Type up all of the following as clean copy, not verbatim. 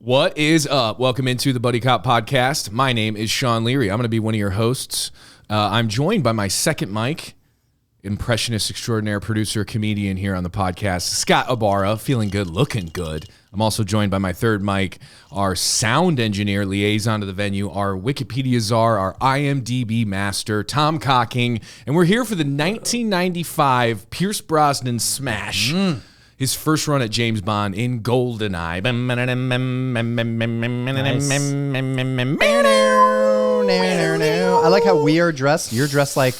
What is up? Welcome into the Buddy Cop Podcast. My name is Sean Leary. I'm going to be one of your hosts. I'm joined by my second mic, impressionist extraordinaire, producer, comedian here on the podcast, Scott Ibarra, feeling good, looking good. I'm also joined by my third mic, our sound engineer, liaison to the venue, our Wikipedia czar, our IMDb master, Tom Cocking, and we're here for the 1995 Pierce Brosnan smash. His first run at James Bond in Goldeneye. I like how we are dressed. You're dressed like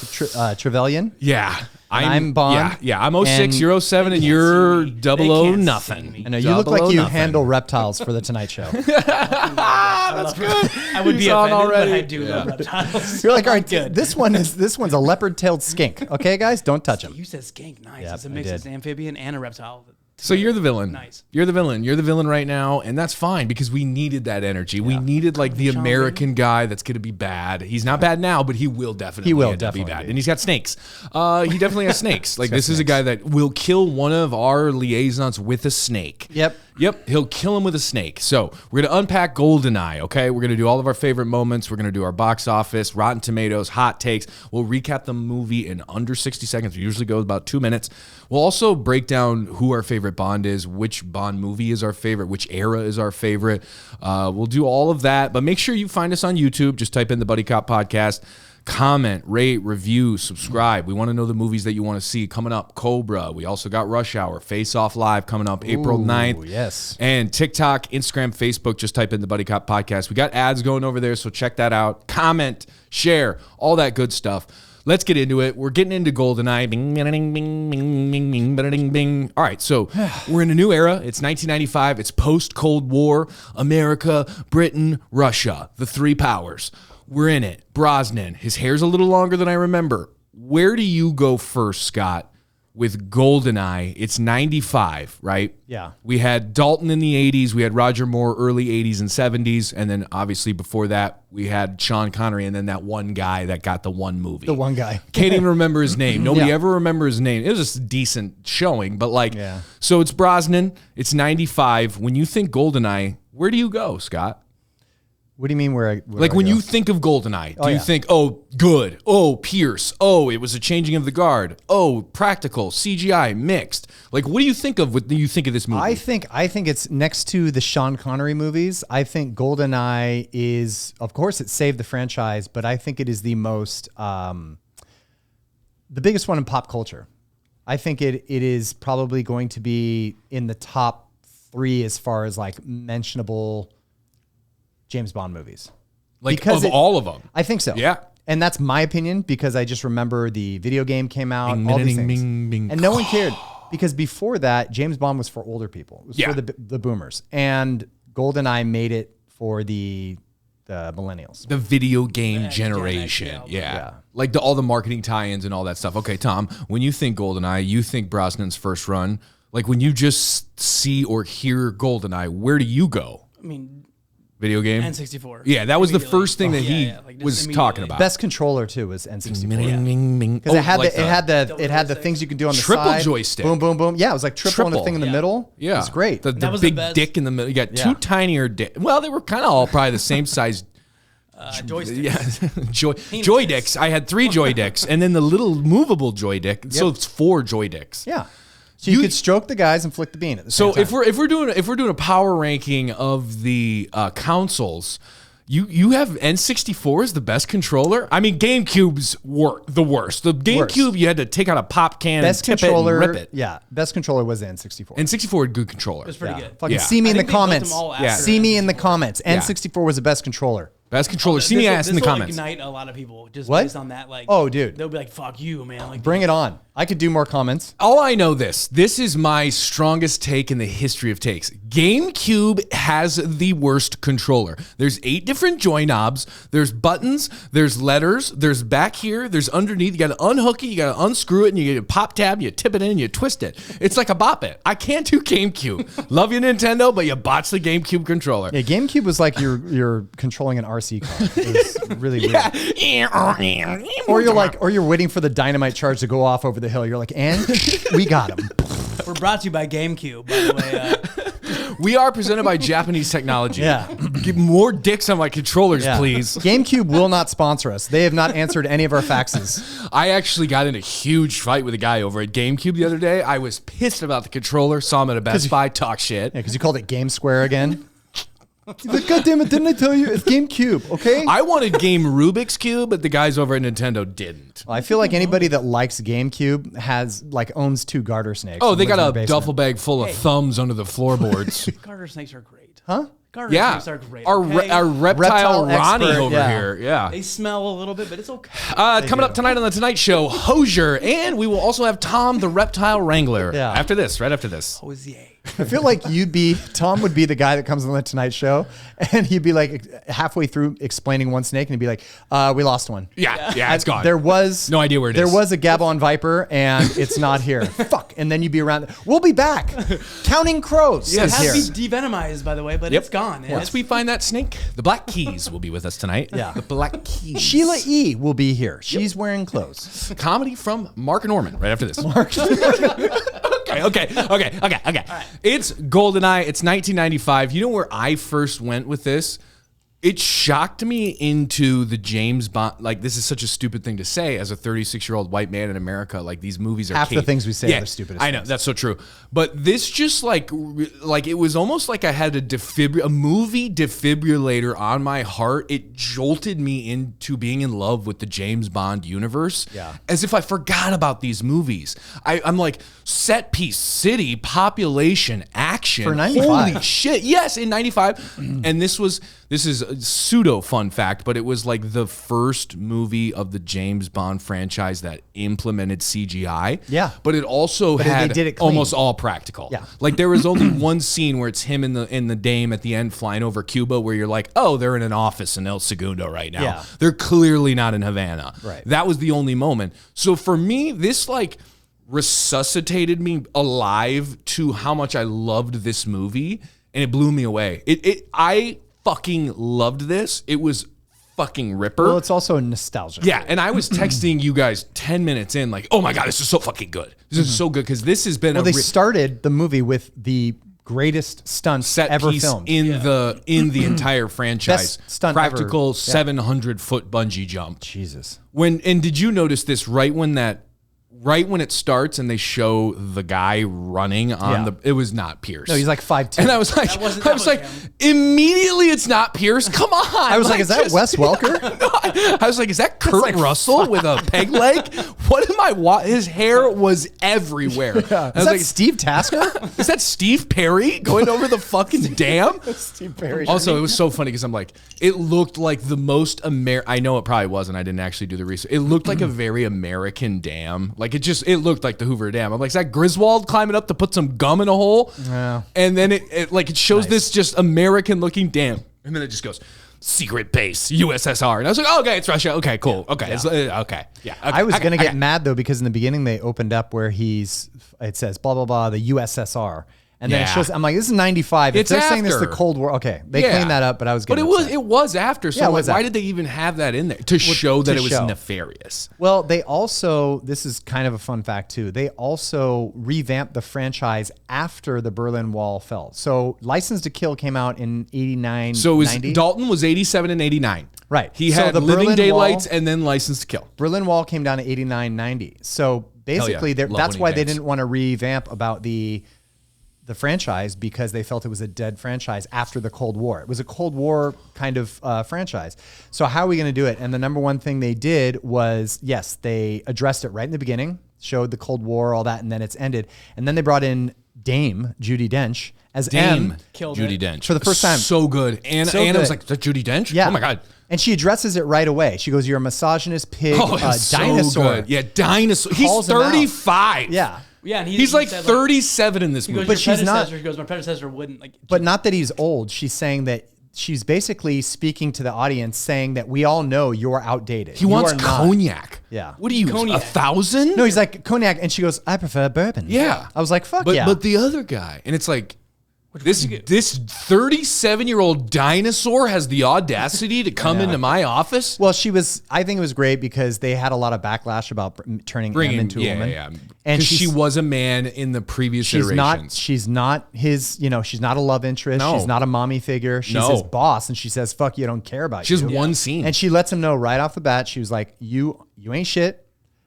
Trevelyan. Yeah. I'm Bond. Yeah, I'm 06, you're 07, and you're 00 nothing. I know, you look like you handle reptiles for the Tonight Show. That's good. I would be offended, already. But I do love reptiles. You're like, all right, good. This one's a leopard-tailed skink. Okay, guys, don't touch him. You said skink, nice. Yep, it's a mix of amphibian and a reptile. So you're the villain. Nice. You're the villain. You're the villain right now, and that's fine because we needed that energy. We needed like the American guy that's going to be bad. He's not bad now, but he will definitely be bad. And he's got snakes. He definitely has snakes. Like this is a guy that will kill one of our liaisons with a snake. Yep, he'll kill him with a snake. So we're going to unpack Goldeneye, okay? We're going to do all of our favorite moments. We're going to do our box office, Rotten Tomatoes, hot takes. We'll recap the movie in under 60 seconds. It usually goes about 2 minutes. We'll also break down who our favorite Bond is, which Bond movie is our favorite, which era is our favorite. We'll do all of that, but make sure you find us on YouTube. Just type in the Buddy Cop Podcast. Comment, rate, review, subscribe. We want to know the movies that you want to see coming up. Cobra. We also got Rush Hour, Face Off Live coming up April 9th. Yes. And TikTok, Instagram, Facebook. Just type in the Buddy Cop Podcast. We got ads going over there, so check that out. Comment, share, all that good stuff. Let's get into it. We're getting into Goldeneye. Bing, bing, bing, bing, bing, bing, bing, bing, bing. All right, so we're in a new era. It's 1995. It's post-Cold War. America, Britain, Russia. The three powers. We're in it. Brosnan. His hair's a little longer than I remember. Where do you go first, Scott, with Goldeneye? It's 95, right? Yeah. We had Dalton in the 80s. We had Roger Moore early 80s and 70s. And then obviously before that, we had Sean Connery and then that one guy that got the one movie. The one guy. Can't even remember his name. Nobody ever remembers his name. It was just a decent showing. But so it's Brosnan. It's 95. When you think Goldeneye, where do you go, Scott? What do you mean where when you think of Goldeneye, do you think, oh, good, oh, Pierce, oh, it was a changing of the guard, oh, practical, CGI, mixed? Like, what do you think of when you think of this movie? I think it's next to the Sean Connery movies. I think Goldeneye is, of course, it saved the franchise, but I think it is the most, the biggest one in pop culture. I think it is probably going to be in the top 3 as far as like mentionable James Bond movies. Like because all of them? I think so. Yeah. And that's my opinion because I just remember the video game came out, all these things. And no one cared because before that, James Bond was for older people. It was for the boomers. And Goldeneye made it for the millennials. The video game generation. Yeah. Like all the marketing tie-ins and all that stuff. Okay, Tom, when you think Goldeneye, you think Brosnan's first run. Like when you just see or hear Goldeneye, where do you go? I mean, video game? N64. Yeah, that was the first thing that he was talking about. Best controller too was N64. Because it had the things you could do on the triple side. Joystick. Boom, boom, boom. Yeah, it was like triple and a thing in the middle. Yeah. It was great. The big dick in the middle. You got two tinier dicks. Well, they were kind of all probably the same size. Joysticks. Yeah, joy dicks. I had 3 joy dicks, and then the little movable joy dick. Yep. So it's 4 joy dicks. Yeah. So you could stroke the guys and flick the bean at the same time. So if we're doing a power ranking of the consoles, you have N64 as the best controller. I mean, GameCube's the worst. The GameCube you had to take out a pop can, and tip it and rip it. Yeah, best controller was the N64. N64 had good controller. It was pretty good. Fucking see me in the comments. See me in the comments. N64 was the best controller. Best controller. See me ass in the comments. This will ignite a lot of people just what? Based on that. Like, oh, dude. They'll be like, fuck you, man. Like, bring it on. I could do more comments. All I know this is my strongest take in the history of takes. GameCube has the worst controller. There's 8 different joy knobs. There's buttons. There's letters. There's back here. There's underneath. You got to unhook it. You got to unscrew it. And you get a pop tab. You tip it in. You twist it. It's like a bop it. I can't do GameCube. Love you, Nintendo, but you botched the GameCube controller. Yeah, GameCube was like you're controlling an RC car. It was really weird. Or you're waiting for the dynamite charge to go off over the hill. You're like, and we got him. We're brought to you by GameCube, by the way. We are presented by Japanese technology. Yeah. Give more dicks on my controllers, Yeah. please. GameCube will not sponsor us. They have not answered any of our faxes. I actually got in a huge fight with a guy over at GameCube the other day. I was pissed about the controller. Saw him at a Best Buy. Talk shit. Yeah, because you called it Game Square again. He's like, God damn it, didn't I tell you? It's GameCube, okay? I wanted Game Rubik's Cube, but the guys over at Nintendo didn't. I feel like anybody that likes GameCube owns 2 garter snakes. Oh, and they lives got in a their basement. duffel bag full of thumbs under the floorboards. Garter snakes are great. Huh? Garter Yeah. snakes are great. Our okay? reptile Ronnie expert, over yeah. here. Yeah. They smell a little bit, but it's okay. Coming up tonight on The Tonight Show, Hosier, and we will also have Tom the Reptile Wrangler. Yeah. After this, right after this. Hosier. I feel like Tom would be the guy that comes on the Tonight Show, and he'd be like halfway through explaining one snake, and he'd be like, we lost one. Yeah, it's gone. There was no idea where it is. There was a Gabon viper, and it's not here. Fuck. And then you'd be around. We'll be back. Counting crows. Yes. is It here. has to be devenomized, by the way, but it's gone. Once we find that snake, the Black Keys will be with us tonight. Yeah. The Black Keys. Sheila E. will be here. She's wearing clothes. Comedy from Mark Norman right after this. Okay. It's Goldeneye. It's 1995. You know where I first went with this? It shocked me into the James Bond. Like, this is such a stupid thing to say as a 36-year-old white man in America. Like, these movies are Half the things we say are the stupidest I know, things. that's so true. But this just like it was almost like I had a movie defibrillator on my heart. It jolted me into being in love with the James Bond universe. Yeah. As if I forgot about these movies. I'm like, set piece, city, population, action. For 95. Holy shit. Yes, in 95. And this is a pseudo fun fact, but it was like the first movie of the James Bond franchise that implemented CGI. Yeah. But it also they had did it clean. almost all practical. Yeah. Like there was only one scene where it's him and the dame at the end flying over Cuba where you're like, oh, they're in an office in El Segundo right now. Yeah. They're clearly not in Havana. Right. That was the only moment. So for me, this like resuscitated me alive to how much I loved this movie, and it blew me away. I fucking loved this. It was fucking ripper. Well, it's also nostalgia. Yeah, and I was texting you guys 10 minutes in like, oh my God, this is so fucking good. This is so good because this has been Well, they started the movie with the greatest stunts set ever piece filmed. in the entire franchise. Best stunt Practical ever. Yeah. 700-foot bungee jump. Jesus. And did you notice this right when it starts and they show the guy running on it was not Pierce. No, he's like 5'2". And I was like, immediately it's not Pierce. Come on. I was like, is that Wes Welker? I was like, is that Kurt Russell with a peg leg? What am I? His hair was everywhere. Yeah. I Is was that like, Steve Tasker? is that Steve Perry going over the fucking dam? Steve Perry. Also, it was so funny because I'm like, it looked like the most I know it probably wasn't. I didn't actually do the research. It looked like a very American dam. Like it looked like the Hoover Dam. I'm like, is that Griswold climbing up to put some gum in a hole? Yeah. And then it shows this just American looking dam. And then it just goes, secret base, USSR. And I was like, oh, okay, it's Russia. Okay, cool. Okay. Okay. Yeah. Okay. I was going to get mad, though, because in the beginning they opened up where it says, blah, blah, blah, the USSR. And then it shows, I'm like, this is 95. If It's they're saying this is the after. Cold War, okay. They cleaned that up, but I was getting upset. it was after. So Yeah, it like, was why after. did they even have that in there? To show that it was show. nefarious. Well, they also, this is kind of a fun fact too, they also revamped the franchise after the Berlin Wall fell. So License to Kill came out in 89, So it was 90. Dalton was 87 and 89. Right. He So had the Living Berlin Daylights Wall- and then License to Kill. Berlin Wall came down to 89, 90. So basically, Love that's when he why they bangs. didn't want to revamp about the franchise, because they felt it was a dead franchise after the Cold War. It was a Cold War kind of franchise. So how are we going to do it? And the number one thing they did was, yes, they addressed it right in the beginning, showed the Cold War, all that, and then it's ended. And then they brought in Dame Judi Dench as Dame M. Killed Judi it. Dench. For the first time. So good. And So Anna was good. like, is that Judi Dench? Yeah. Oh my God. And she addresses it right away. She goes, you're a misogynist pig, Oh, it's dinosaur. so good. Yeah, dinosaur. He's Calls him out. 35. Yeah. Yeah, and He's like said, 37 in this He movie. goes, But your she's not- predecessor- He goes, my predecessor wouldn't like. But not that he's old. She's saying that she's basically speaking to the audience, saying that we all know you're outdated. He wants You are not. cognac. Yeah. What do you, Cognac. 1,000? No, he's like, cognac. And she goes, I prefer bourbon. Yeah. I was like, fuck But yeah. But the other guy, and it's like, This 37-year-old dinosaur has the audacity to come into my office. Well, I think it was great because they had a lot of backlash about turning him into a woman. Yeah. And she was a man in the previous iterations. She's not his, she's not a love interest. No. She's not a mommy figure. She's his boss. And she says, fuck you, I don't care about you. She has one scene. And she lets him know right off the bat. She was like, you ain't shit.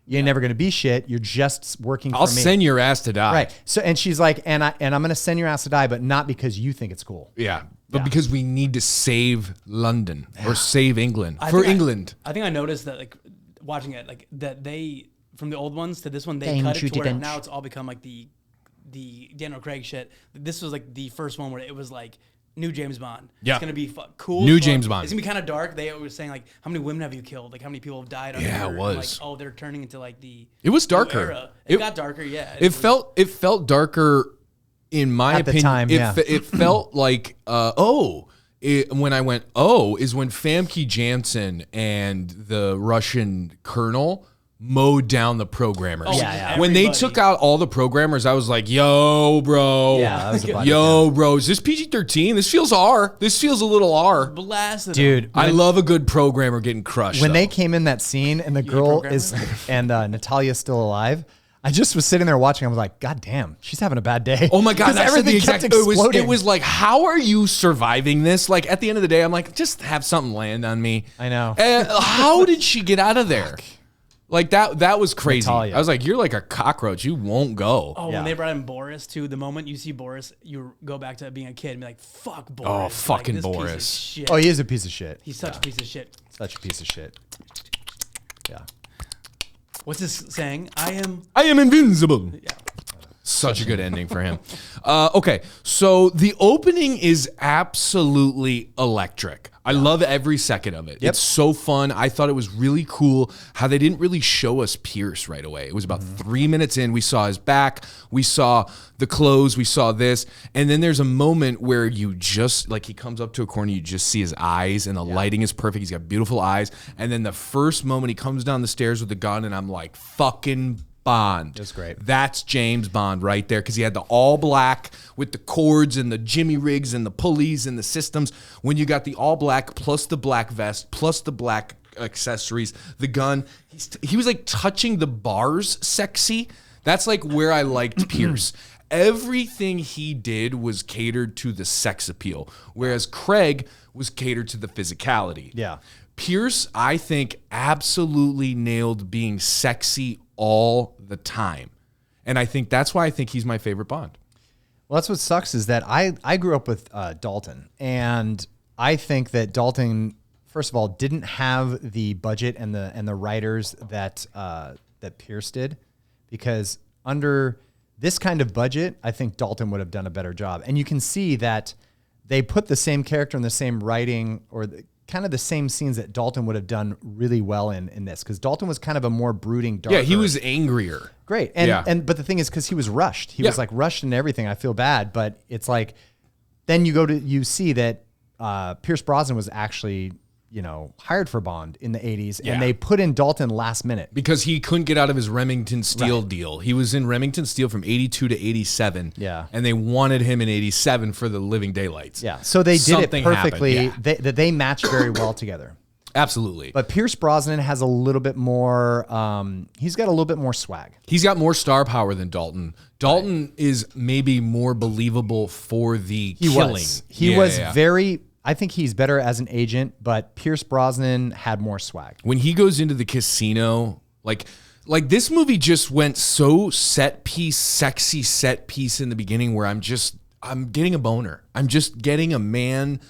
You ain't never going to be shit. You're just working for me. I'll send your ass to die. Right. So, and she's like, and I'm going to send your ass to die, but not because you think it's cool. Yeah. But because we need to save London or save England England. I think I noticed that, like, watching it, like, that they, from the old ones to this one, they cut it to where now it's all become like the Daniel Craig shit. This was like the first one where it was like, new James Bond. Yeah. It's going to be cool. New James Bond. It's going to be kind of dark. They were saying, like, how many women have you killed? Like, how many people have died? Yeah, it was. And, like, oh, they're turning into, like, It was darker. Era. It got darker, yeah. It felt darker, in my opinion. At the time, yeah. It felt like, when I went, is when Famke Janssen and the Russian colonel mowed down the programmers. Oh, yeah. When they took out all the programmers, I was like, yo, bro. Yeah, that was a yo, bro, is this PG-13? This feels R. This feels a little R. Blasted. Dude. I love a good programmer getting crushed. When they came in that scene and the girl is, and Natalia's still alive, I just was sitting there watching. I was like, God damn, she's having a bad day. Oh my God, that's everything the exact. kept exploding. It was like, how are you surviving this? Like at the end of the day, I'm like, just have something land on me. I know. How did she get out of there? Like that was crazy. Natalia. I was like, you're like a cockroach. You won't go. Oh, Yeah. when they brought in Boris too, the moment you see Boris, you go back to being a kid and be like, fuck Boris. Oh, fucking like, this Boris. Piece of shit. Oh, he is a piece of shit. He's such a piece of shit. Such a piece of shit. Yeah. What's his saying? I am invincible. Yeah. Such a good ending for him. Okay, so the opening is absolutely electric. I love every second of it. It's so fun. I thought it was really cool how they didn't really show us Pierce right away. It was about 3 minutes in. We saw his back. We saw the clothes. We saw this. And then there's a moment where you just, like he comes up to a corner, you just see his eyes and the lighting is perfect. He's got beautiful eyes. And then the first moment he comes down the stairs with the gun and I'm like, fucking Bond. That's great. That's James Bond right there because he had the all black with the cords and the jimmy rigs and the pulleys and the systems. When you got the all black plus the black vest plus the black accessories, the gun, he was like touching the bars sexy. That's like where I liked Pierce. Everything he did was catered to the sex appeal, whereas Craig was catered to the physicality. Yeah. Pierce, I think, absolutely nailed being sexy all the time. And I think that's why I think he's my favorite Bond. Well, that's what sucks is that I grew up with Dalton, and I think that Dalton, first of all, didn't have the budget and the writers that Pierce did, because under this kind of budget, I think Dalton would have done a better job. And you can see that they put the same character in the same writing or kind of the same scenes that Dalton would have done really well in this, because Dalton was kind of a more brooding, darker. Yeah, he was angrier. Great. But the thing is, because he was rushed. He was like rushed in everything. I feel bad, but it's like, then you see that Pierce Brosnan was actually, hired for Bond in the 80s, and they put in Dalton last minute. Because he couldn't get out of his Remington Steel deal. He was in Remington Steel from 82 to 87. Yeah. And they wanted him in 87 for the Living Daylights. Yeah. So they did Something it perfectly. happened. They matched very well together. Absolutely. But Pierce Brosnan has a little bit more, he's got a little bit more swag. He's got more star power than Dalton. Dalton is maybe more believable for the killing. He was very... I think he's better as an agent, but Pierce Brosnan had more swag. When he goes into the casino, like this movie just went so set piece, sexy set piece in the beginning where I'm getting a boner. I'm just getting a man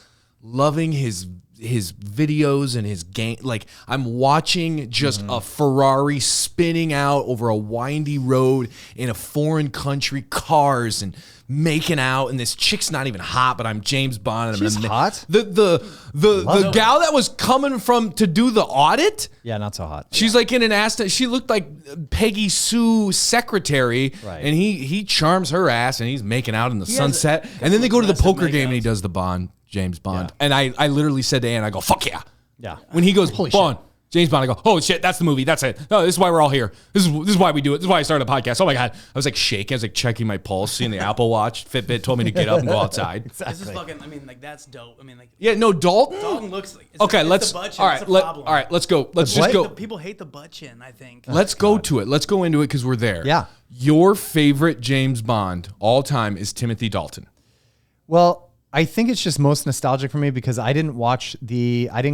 loving his videos and his game. Like I'm watching just a Ferrari spinning out over a windy road in a foreign country, cars and making out, and this chick's not even hot, but I'm James Bond. And She's hot. The gal that was coming to do the audit. Yeah, not so hot. She's like in an Aston. She looked like Peggy Sue's secretary, Right. and he charms her ass, and he's making out in the sunset. And then they go to the poker game, and he does the James Bond. Yeah. And I literally said to Ann, I go, fuck yeah. Yeah. When he goes, Holy Bond, James Bond. I go, oh shit, that's the movie. That's it. No, this is why we're all here. This is why we do it. This is why I started a podcast. Oh my God. I was like shaking. I was like checking my pulse, seeing the Apple Watch. Fitbit told me to get up and go outside. Exactly. This is fucking, I mean, like, that's dope. I mean, like. Yeah, no, Dalton. Dalton looks like. Okay, let's. The butt chin. All right, all right, let's go. Let's just go. People hate the butt chin, I think. Let's go to it. Let's go into it because we're there. Yeah. Your favorite James Bond all time is Timothy Dalton. Well, I think it's just most nostalgic for me because I didn't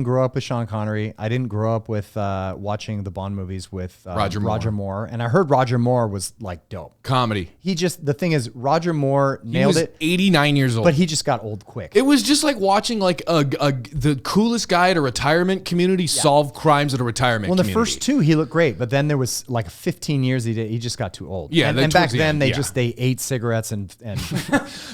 grow up with Sean Connery. I didn't grow up with watching the Bond movies with Roger Moore. And I heard Roger Moore was like dope. Comedy. The thing is, Roger Moore nailed it. 89 years old. But he just got old quick. It was just like watching like the coolest guy at a retirement community solve crimes at a retirement community. Well, the first two, he looked great. But then there was like 15 years he just got too old. Yeah. And back then, they ate cigarettes and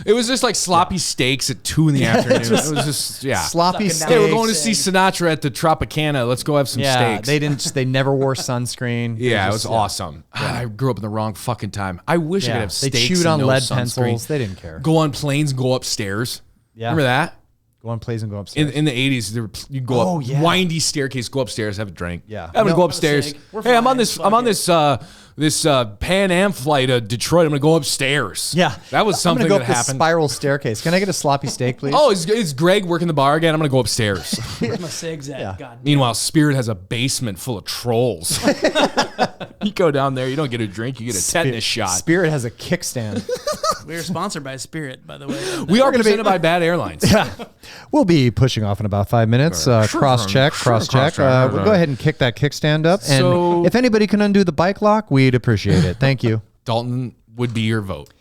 it was just like sloppy steaks at 2 in the afternoon. It was just sloppy steaks. Hey, we're going to see Sinatra at the Tropicana. Let's go have some steaks. They never wore sunscreen. Yeah, it was awesome. I grew up in the wrong fucking time. I wish I could have steaks. They chewed on and no lead sunscreen. pencils. They didn't care. Go on planes and go upstairs. Yeah. Remember that? Go on planes and go upstairs. In the 80s, you go up windy staircase, go upstairs, have a drink. Yeah. I'm gonna go upstairs. Hey, I'm on this Pan Am flight to Detroit. I'm gonna go upstairs. Yeah. That was something I'm gonna that go up happened. The spiral staircase. Can I get a sloppy steak, please? Oh, is Greg working the bar again? I'm gonna go upstairs. Where's my cigs at? Yeah. God. Meanwhile, Spirit has a basement full of trolls. You go down there, you don't get a drink, you get a tetanus shot. Spirit has a kickstand. We are sponsored by Spirit, by the way. We are presented by Bad Airlines. Yeah. We'll be pushing off in about 5 minutes. Cross check. We'll go ahead and kick that kickstand up. And if anybody can undo the bike lock, we'd appreciate it. Thank you. Dalton would be your vote.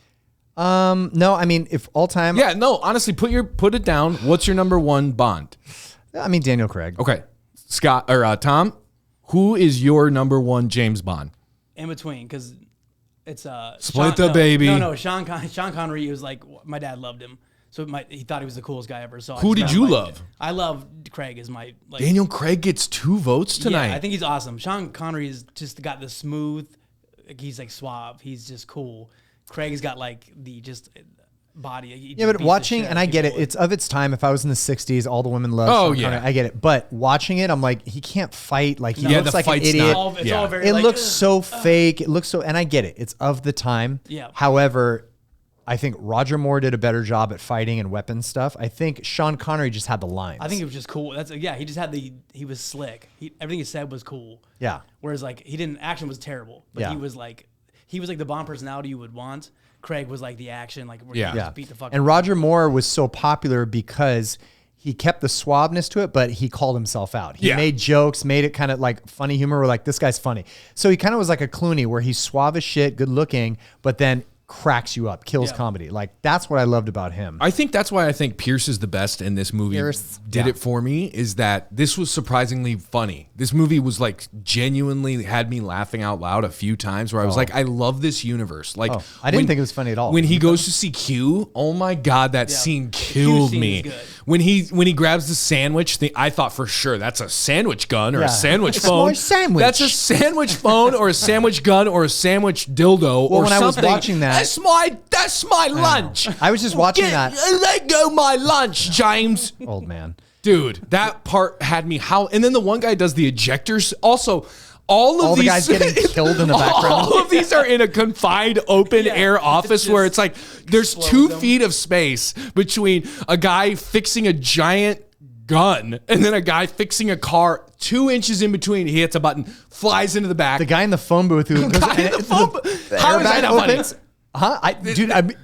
No, I mean, if all time. Yeah, no, honestly, put it down. What's your number one Bond? I mean, Daniel Craig. Okay. Scott or Tom, who is your number one James Bond? In between, because it's baby. No, Sean Connery was like, my dad loved him. So he thought he was the coolest guy ever. So who did you love? I love Craig as my Daniel Craig gets 2 votes tonight. Yeah, I think he's awesome. Sean Connery has just got the smooth. He's like suave. He's just cool. Craig's got like the just body. Yeah, but watching, and I get it. It's of its time. If I was in the 60s, all the women loved Sean Connery. I get it. But watching it, I'm like, he can't fight. Like, he looks like an idiot. It looks so fake. It looks so, and I get it. It's of the time. Yeah. However, I think Roger Moore did a better job at fighting and weapon stuff. I think Sean Connery just had the lines. I think it was just cool. He just had he was slick. Everything he said was cool. Yeah. Whereas like action was terrible, but he was like the Bond personality you would want. Craig was like the action, like where he just beat the fuck. And Roger Moore was so popular because he kept the suaveness to it, but he called himself out. He made jokes, made it kind of like funny humor. We're like, this guy's funny. So he kind of was like a Clooney, where he's suave as shit, good looking, but then cracks you up, kills comedy. Like, that's what I loved about him. I think that's why I think Pierce is the best in this movie. Did it for me is that this was surprisingly funny. This movie was like genuinely had me laughing out loud a few times where I was like, I love this universe. Like, I didn't think it was funny at all. When he goes to see Q, oh my God, that scene killed me. When he grabs the sandwich, I thought for sure that's a sandwich gun or a sandwich phone. Sandwich. That's a sandwich phone or a sandwich gun or a sandwich dildo or when something. I was watching that, that's my lunch. I was just watching that. Let go my lunch, James. Old man. Dude, that part had me and then the one guy does the ejectors. Also, all the guys getting killed in the background. All of these are in a confined open air office where it's like there's 2 feet of space between a guy fixing a giant gun and then a guy fixing a car. 2 inches in between, he hits a button, flies into the back. The guy in the phone booth How is that not funny? This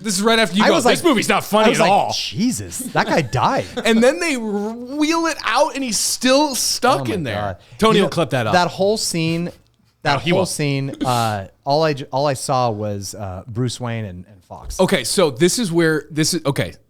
is right after you go, this movie's not funny at all. Jesus, that guy died. And then they wheel it out and he's still stuck in there. God. Tony will clip that up. That whole scene, all I saw was Bruce Wayne and Fox. Okay, so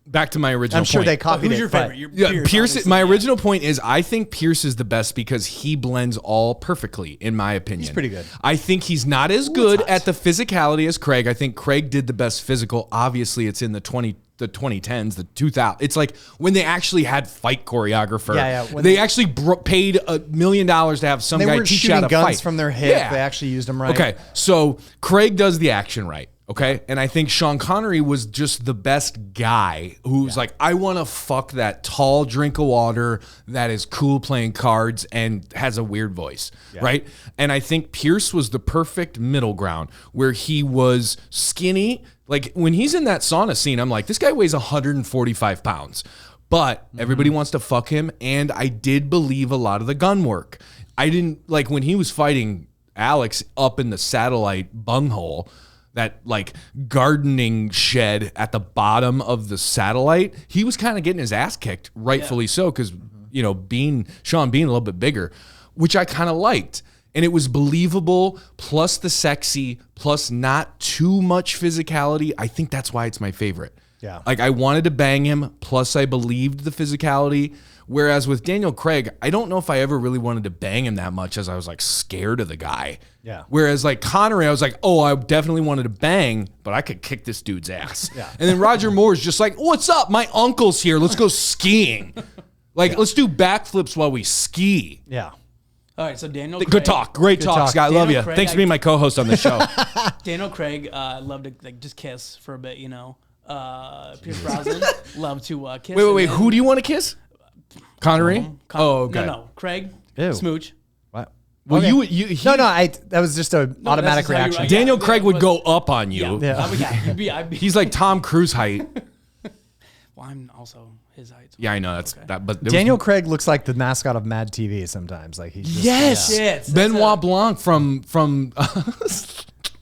back to my original point. I'm sure they copied who's your favorite? Pierce. My original point is I think Pierce is the best because he blends all perfectly, in my opinion. He's pretty good. I think he's not as good at the physicality as Craig. I think Craig did the best physical. Obviously, it's in the 2010s, the 2000s. It's like when they actually had fight choreographer. They actually paid $1 million to have some guy teach you how to fight. They weren't shooting guns from their hip. They actually used them right. Okay, so Craig does the action right. Okay. And I think Sean Connery was just the best guy who's like, I want to fuck that tall drink of water that is cool playing cards and has a weird voice. Right. And I think Pierce was the perfect middle ground where he was skinny. Like when he's in that sauna scene, I'm like, this guy weighs 145 pounds, but everybody wants to fuck him. And I did believe a lot of the gun work. I didn't like when he was fighting Alex up in the satellite bunghole, that like gardening shed at the bottom of the satellite, he was kind of getting his ass kicked, rightfully so, because, you know, Sean being a little bit bigger, which I kind of liked. And it was believable, plus the sexy, plus not too much physicality. I think that's why it's my favorite. Yeah. Like I wanted to bang him, plus I believed the physicality. Whereas with Daniel Craig, I don't know if I ever really wanted to bang him that much as I was like scared of the guy. Yeah. Whereas like Connery, I was like, oh, I definitely wanted to bang, but I could kick this dude's ass. Yeah. And then Roger Moore's just like, what's up? My uncle's here. Let's go skiing. Like, let's do backflips while we ski. Yeah. All right, so Daniel Craig. Good talk. Great talk, Scott. I love you. Craig, Thanks for being my co-host on the show. Daniel Craig loved to like just kiss for a bit, you know. Pierce Brosnan loved to kiss. Wait. Who do you want to kiss? Connery? Oh, okay. No. Craig. Ew. Smooch. What? Well, Okay. No. that was just an automatic that's just how you reaction. write. Daniel Yeah, Craig would but- go up on you. Yeah. I'd be, He's like Tom Cruise height. well, I'm also his height. So. Yeah, I know that's that. But there Daniel was, Craig looks like the mascot of Mad TV sometimes. Like he's just, yes, Shit, Benoit Blanc from.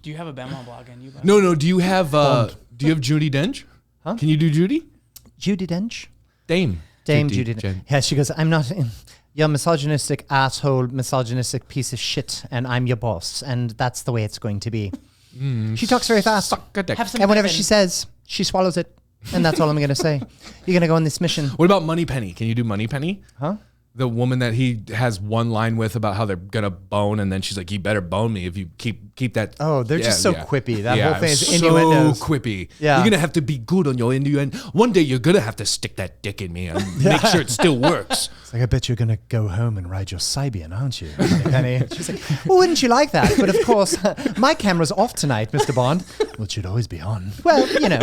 Do you have a Benoit Blanc in you? Buddy? No. Do you have Judi Dench? Huh? Can you do Judy? Judi Dench. Dame Judi Dench. Yeah, she goes, I'm not in. You're misogynistic asshole, misogynistic piece of shit, and I'm your boss, and that's the way it's going to be. She talks very fast. Suck a dick. Have some And whatever bacon. she says, she swallows it. And that's all I'm going to say. You're going to go on this mission. What about Moneypenny? Can you do Moneypenny? Huh? The woman that he has one line with about how they're gonna bone, and then she's like, "You better bone me if you keep that." Oh, they're just so quippy. That whole thing is so innuendos. quippy. Yeah. You're gonna have to be good on your innuendo. One day you're gonna have to stick that dick in me and make sure it still works. It's like, I bet you're going to go home and ride your Sybian, aren't you, Penny? She's like, well, wouldn't you like that? But of course, my camera's off tonight, Mr. Bond. Well, it should always be on. Well, you know,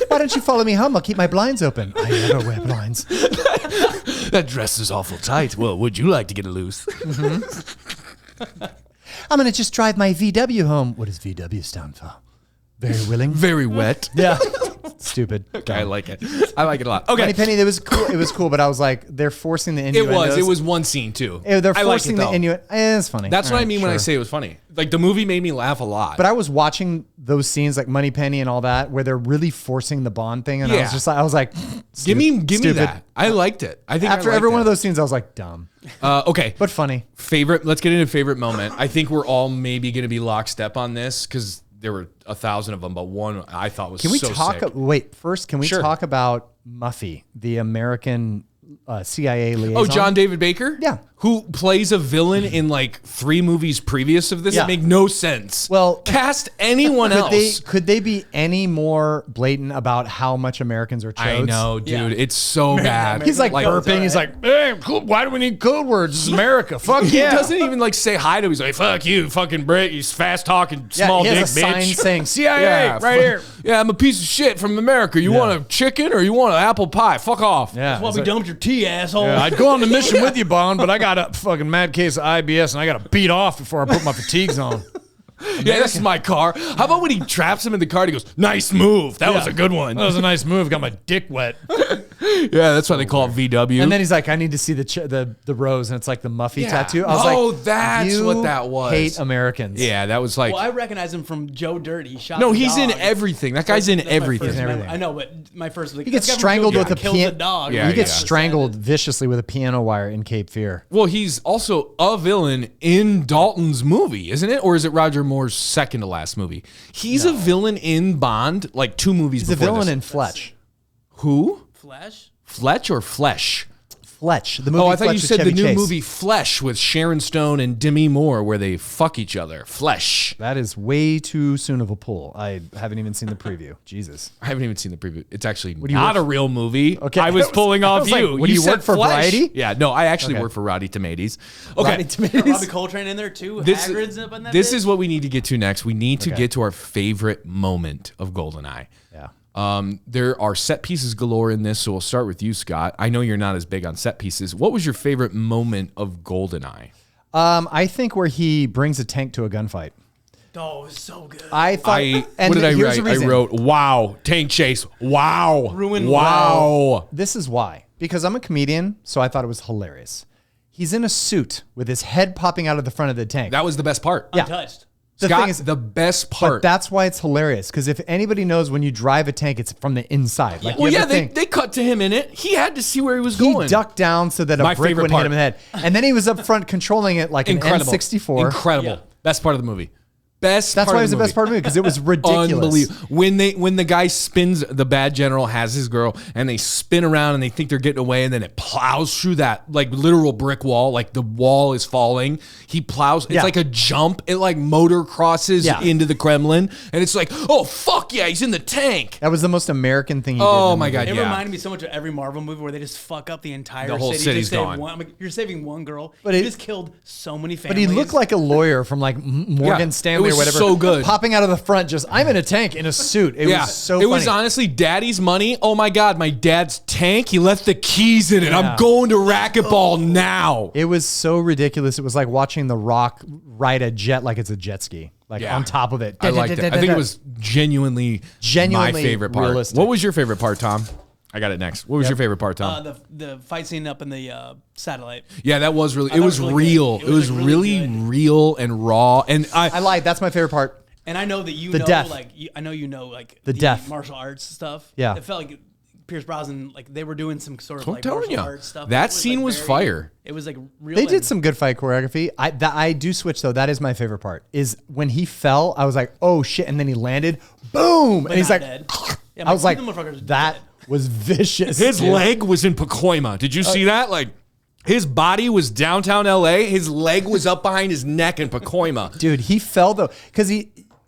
why don't you follow me home? I'll keep my blinds open. I never wear blinds. That dress is awful tight. Well, would you like to get it loose? I'm going to just drive my VW home. What does VW stand for? Very willing. Very wet. Yeah. Stupid. Okay, I like it. I like it a lot. Okay. Moneypenny, it was cool. It was cool, but I was like, they're forcing the innuendos. It was one scene too. They're I like forcing it, the though. innuendo. It's funny. That's All what I right, mean when I sure. say it was funny. Like the movie made me laugh a lot. But I was watching those scenes like Moneypenny and all that, where they're really forcing the Bond thing, and Yeah. I was like, give me stupid. that. I liked it. I think After every one of those scenes, I was like, dumb, Okay. but funny. Favorite. Let's get into favorite moment. I think we're all maybe going to be lockstep on this because there were 1,000 of them, but one I thought was Can we so talk? sick. Wait, first, can we Sure. talk about Muffy, the American CIA liaison? Oh, John David Baker? Yeah. Who plays a villain in like 3 movies previous of this? Yeah. It make no sense. Well, cast anyone else. Could they be any more blatant about how much Americans are chodes? I know, dude. Yeah. It's so bad. He's like Like, burping. He's like, hey, why do we need code words? This is America. Fuck He yeah. doesn't even like say hi to him. He's like, fuck you, fucking Brit. He's fast talking, small he dick has a bitch. sign saying CIA right here. Yeah, I'm a piece of shit from America. You want a chicken or you want an apple pie? Fuck off. Yeah. Well, we dumped your tea, asshole. I'd go on the mission with you, Bond, but I got a fucking mad case of IBS and I got to beat off before I put my fatigues on. Yeah, this is my car. How about when he traps him in the car and he goes, nice move. That was a good one. That was a nice move. Got my dick wet. Yeah, that's why they call it VW. And then he's like, I need to see the rose, and it's like the Muffy Yeah. tattoo. I was Oh, like, that's you what that was. Hate Americans. yeah, that was like, Well, I recognize him from Joe Dirt. He shot. no, the he's in dog. everything. That guy's in That's my everything. first Everything. memory. I know, but my first like, He gets that's strangled Joe with Dirt a kills piano. the dog. Yeah, He gets yeah. strangled viciously with a piano wire in Cape Fear. Well, he's also a villain in Dalton's movie, isn't it? Or is it Roger Moore's second to last movie? He's a villain in Bond, like 2 movies He's a before villain this. in Fletch. Who? Flash. Fletch or Flesh? Fletch. The movie. Oh, I thought Fletch you with said Chevy the new Chase. movie Flesh with Sharon Stone and Demi Moore, where they fuck each other. Flesh. That is way too soon of a pull. I haven't even seen the preview. Jesus. I haven't even seen the preview. It's actually not a real movie. Okay. I was pulling off like, you. what do you work for Flesh. Variety? Yeah, no, I actually work for Roddy Tomatoes. Okay. Roddy Tomatoes? Robbie Coltrane in there too. Hagrid's up in that This bitch? is what we need to get to next. We need to get to our favorite moment of Goldeneye. Yeah. There are set pieces galore in this, so we'll start with you, Scott. I know you're not as big on set pieces. What was your favorite moment of Goldeneye? I think where he brings a tank to a gunfight. Oh, it was so good. I thought. What did I write? I wrote, wow, tank chase. Wow. Ruin. Wow. This is why. Because I'm a comedian, so I thought it was hilarious. He's in a suit with his head popping out of the front of the tank. That was the best part. Yeah. Untouched. The Scott, thing is, the best part. but that's why it's hilarious. Because if anybody knows when you drive a tank, it's from the inside. Like Well, yeah, they cut to him in it. He had to see where he was going. He ducked down so that a My brick favorite wouldn't hit him in the part. head. And then he was up front controlling it like Incredible. an N64. Incredible. Yeah. Best part of the movie. Best That's part why it of was the best part of the movie, because it was ridiculous. Unbelievable. When the guy spins, the bad general has his girl, and they spin around and they think they're getting away, and then it plows through that like literal brick wall, like the wall is falling. He plows. It's Yeah. like a jump. It like motor crosses into the Kremlin, and it's like, oh fuck yeah, he's in the tank. That was the most American thing he did. Oh in the my movie. God, It yeah. reminded me so much of every Marvel movie where they just fuck up the entire The whole city. city's Just save gone. One, I'm like, you're saving one girl, But you it- just killed so many But families. he looked like a lawyer from like Morgan Yeah, Stanley it was or whatever. so good. Popping out of the front, just, I'm in a tank in a suit. It was so funny. It was honestly daddy's money. Oh my God, my dad's tank. He left the keys in it. I'm going to racquetball now. It was so ridiculous. It was like watching The Rock ride a jet like it's a jet ski, like on top of it. I liked it. I think it was genuinely my favorite part. realistic. What was your favorite part, Tom? I got it next. What was your favorite part, Tom? the fight scene up in the satellite. Yeah, that was really. thought It was it was really real. good. It was like, really good. real and raw. And I lied. That's my favorite part. And I know that you The know, death. like I know you know, like The death. martial arts stuff. Yeah. It felt like Pierce Brosnan, like they were doing some sort of I'm like telling martial you, arts stuff. that It scene like, was very- fire. It was like real. They did and- some good fight choreography. I do switch though. That is my favorite part. Is when he fell, I was like, oh shit, and then he landed, boom, but and he's not like, dead. Yeah, I was like, the motherfucker's that dead. was vicious. His dude. leg was in Pacoima. Did you see that? Like, his body was downtown LA. His leg was up behind his neck in Pacoima. Dude, he fell though, because